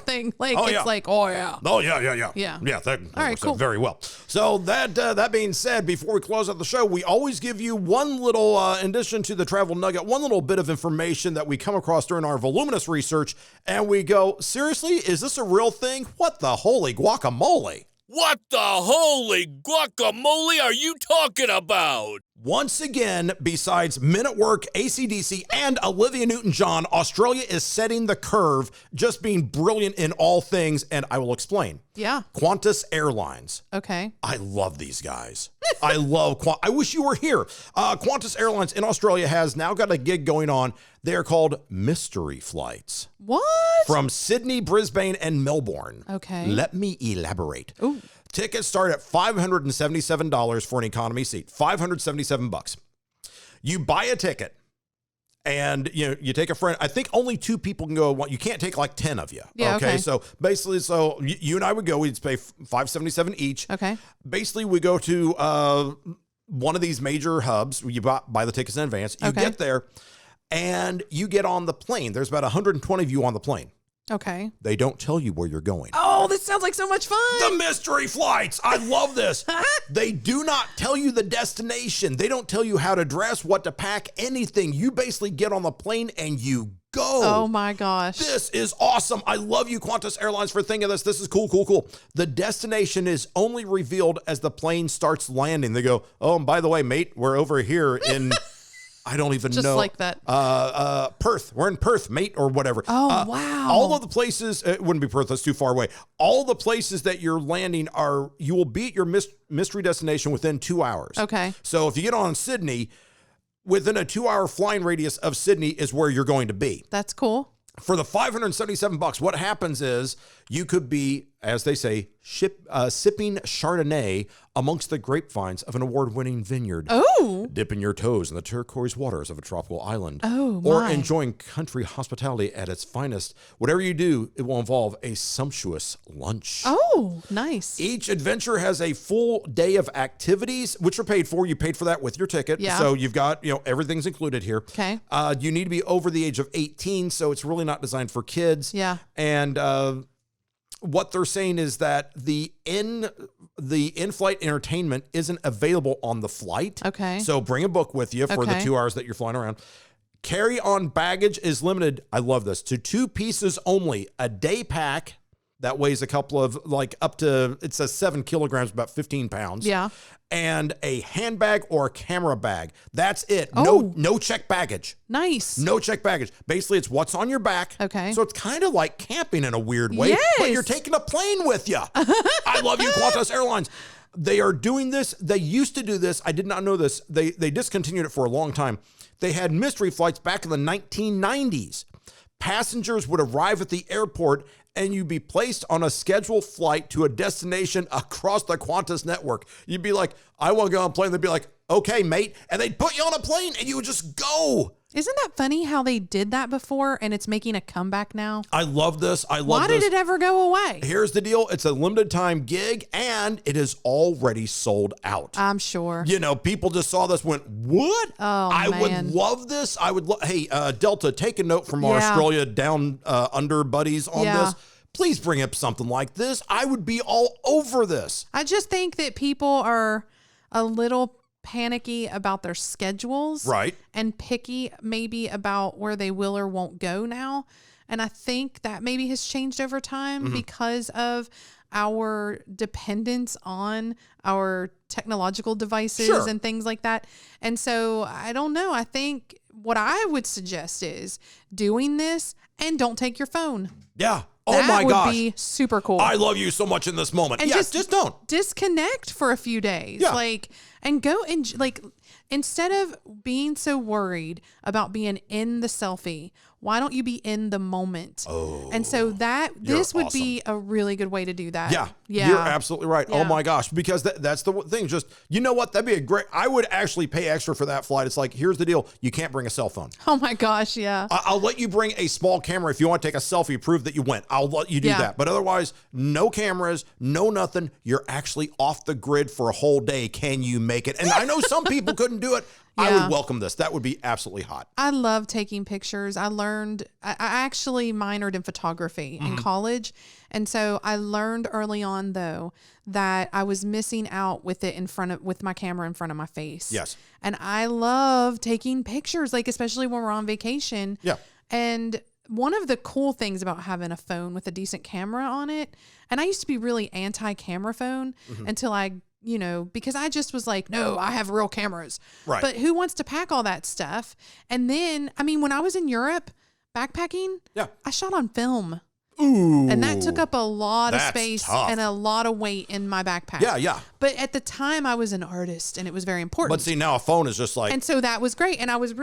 thing. Like Oh, it's yeah. like, oh yeah. Oh yeah. Yeah. That All right, works out cool. very well. So that being said, before we close out the show, we always give you one little, in addition to the travel nugget, one little bit of information that we come across during our voluminous research, and we go, seriously, is this a real thing? What the holy guacamole? What the holy guacamole are you talking about? Once again, besides Men at Work, AC/DC, and Olivia Newton-John, Australia is setting the curve, just being brilliant in all things, and I will explain. Yeah. Qantas Airlines. Okay. I love these guys. I wish you were here. Qantas Airlines in Australia has now got a gig going on. They are called mystery flights. What? From Sydney, Brisbane, and Melbourne. Okay. Let me elaborate. Ooh. Tickets start at $577 for an economy seat. $577. You buy a ticket and you take a friend. I think only 2 people can go. You can't take like 10 of you. Yeah, okay. So basically, you and I would go. We'd pay $577 each. Okay. Basically, we go to one of these major hubs. You buy the tickets in advance. You get there and you get on the plane. There's about 120 of you on the plane. Okay. They don't tell you where you're going. Oh, this sounds like so much fun. The mystery flights. I love this. They do not tell you the destination. They don't tell you how to dress, what to pack, anything. You basically get on the plane and you go. Oh my gosh. This is awesome. I love you, Qantas Airlines, for thinking of this. This is cool. The destination is only revealed as the plane starts landing. They go, oh, and by the way, mate, we're over here in... I don't even know. Just like that. Perth. We're in Perth, mate, or whatever. Oh, wow. All of the places, it wouldn't be Perth, that's too far away. All the places that you're landing you will be at your mystery destination within 2 hours. Okay. So if you get on Sydney, within a 2-hour flying radius of Sydney is where you're going to be. That's cool. For the $577, what happens is you could be, as they say, sipping Chardonnay amongst the grapevines of an award-winning vineyard. Oh. Dipping your toes in the turquoise waters of a tropical island. Oh, or my. enjoying country hospitality at its finest. Whatever you do, it will involve a sumptuous lunch. Oh, nice. Each adventure has a full day of activities, which are paid for. You paid for that with your ticket. Yeah. So you've got, everything's included here. Okay. You need to be over the age of 18, so it's really not designed for kids. Yeah. And what they're saying is that the in-flight entertainment isn't available on the flight. Okay. So bring a book with you for the 2 hours that you're flying around. Carry-on baggage is limited, I love this, to 2 pieces only. A day pack that weighs a couple of, up to, it says 7 kilograms, about 15 pounds. Yeah. And a handbag or a camera bag. That's it. Oh. No check baggage. Nice. No check baggage. Basically, it's what's on your back. Okay. So it's kind of like camping in a weird way, but Yes. you're taking a plane with you. I love you, Qantas Airlines. They are doing this. They used to do this. I did not know this. They discontinued it for a long time. They had mystery flights back in the 1990s. Passengers would arrive at the airport and you'd be placed on a scheduled flight to a destination across the Qantas network. You'd be like, I want to go on a plane. They'd be like, okay, mate. And they'd put you on a plane and you would just go. Isn't that funny how they did that before and it's making a comeback now? I love this. Why did it ever go away? Here's the deal. It's a limited time gig and it is already sold out. I'm sure. You know, people just saw this, went, what? Oh, I man. would love this. I would hey, Delta, take a note from our Australia down under buddies on this. Please bring up something like this. I would be all over this. I just think that people are a little panicky about their schedules. Right. And picky maybe about where they will or won't go now. And I think that maybe has changed over time because of our dependence on our technological devices and things like that. And so I don't know. I think what I would suggest is doing this and don't take your phone. Yeah. Oh my gosh. That would be super cool. I love you so much in this moment. And just don't. Disconnect for a few days. Yeah. And go and instead of being so worried about being in the selfie, why don't you be in the moment? Oh. And so this would be a really good way to do that. Yeah. Yeah. You're absolutely right. Yeah. Oh my gosh. Because that's the thing. Just, you know what? That'd be I would actually pay extra for that flight. It's like, here's the deal. You can't bring a cell phone. Oh my gosh. Yeah. I'll let you bring a small camera if you want to take a selfie, prove that you went. I'll let you do that. But otherwise, no cameras, no nothing. You're actually off the grid for a whole day. Can you make it? And I know some people couldn't do it. I would welcome this. That would be absolutely hot. I love taking pictures. I actually minored in photography in college. And so I learned early on though, that I was missing out with my camera in front of my face. Yes. And I love taking pictures, especially when we're on vacation. Yeah. And one of the cool things about having a phone with a decent camera on it, and I used to be really anti-camera phone until I because I just was like, no, I have real cameras. Right. But who wants to pack all that stuff? And then, when I was in Europe backpacking, I shot on film. Ooh. And that took up a lot of That's space tough. and a lot of weight in my backpack. Yeah, yeah. But at the time I was an artist and it was very important. But see, now a phone is just like. And so that was great. And I was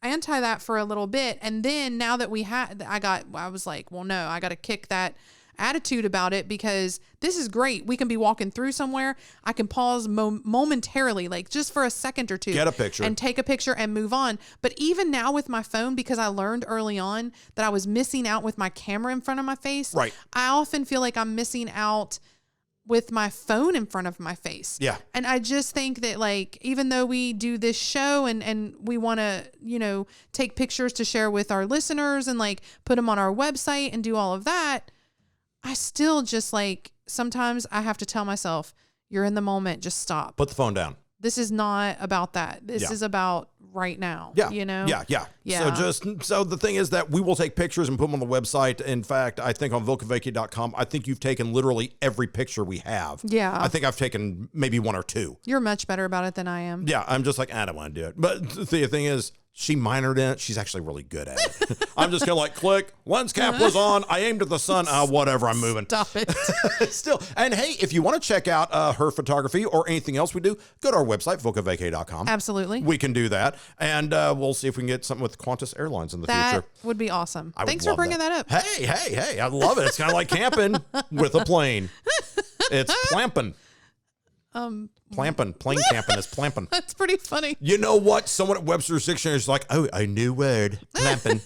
anti that for a little bit. And then now that I was like, well, no, I got to kick that attitude about it because this is great. We can be walking through somewhere. I can pause momentarily, just for a second or two. Get a picture. And take a picture and move on. But even now with my phone, because I learned early on that I was missing out with my camera in front of my face. Right. I often feel like I'm missing out with my phone in front of my face. Yeah. And I just think that even though we do this show and we want to, take pictures to share with our listeners and put them on our website and do all of that, I still just sometimes I have to tell myself, you're in the moment, just stop. Put the phone down. This is not about that. This is about right now. Yeah. Yeah. So the thing is that we will take pictures and put them on the website. In fact, I think on vocavacay.com, I think you've taken literally every picture we have. Yeah. I think I've taken maybe one or two. You're much better about it than I am. Yeah. I'm just like, I don't want to do it. But the thing is, she minored in it. She's actually really good at it. I'm just going to click. Lens cap was on. I aimed at the sun. Whatever. I'm moving. Stop it. Still. And hey, if you want to check out her photography or anything else we do, go to our website, vocavacay.com. Absolutely. We can do that. And we'll see if we can get something with Qantas Airlines in the future. That would be awesome. I would Thanks for love bringing that up. Hey. I love it. It's kind of like camping with a plane. It's plamping. Plamping. Plane camping is plamping. That's pretty funny. You know what? Someone at Webster's Dictionary is like, oh, a new word. Plamping.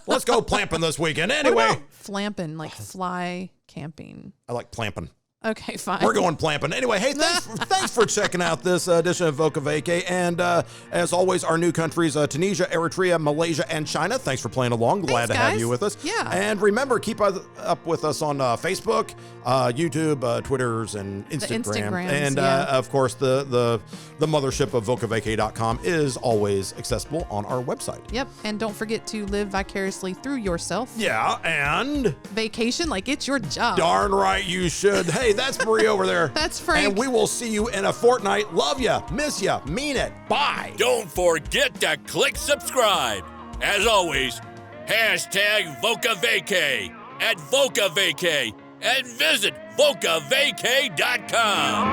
Let's go plamping this weekend. Anyway. Flamping, fly camping. I like plamping. Okay, fine. We're going plamping. Anyway, hey, thanks for checking out this edition of Voca Vacay. And as always, our new countries, Tunisia, Eritrea, Malaysia, and China. Thanks for playing along. Glad to have you with us. Yeah. And remember, keep up with us on Facebook, YouTube, Twitters, and Instagram. And, of course, the mothership of vocavacay.com is always accessible on our website. Yep. And don't forget to live vicariously through yourself. Yeah, and... Vacation like it's your job. Darn right you should. Hey, that's Marie over there. That's Frank. And we will see you in a fortnight. Love ya. Miss ya. Mean it. Bye. Don't forget to click subscribe. As always, hashtag Voca Vacay at Voca Vacay and visit vocavacay.com.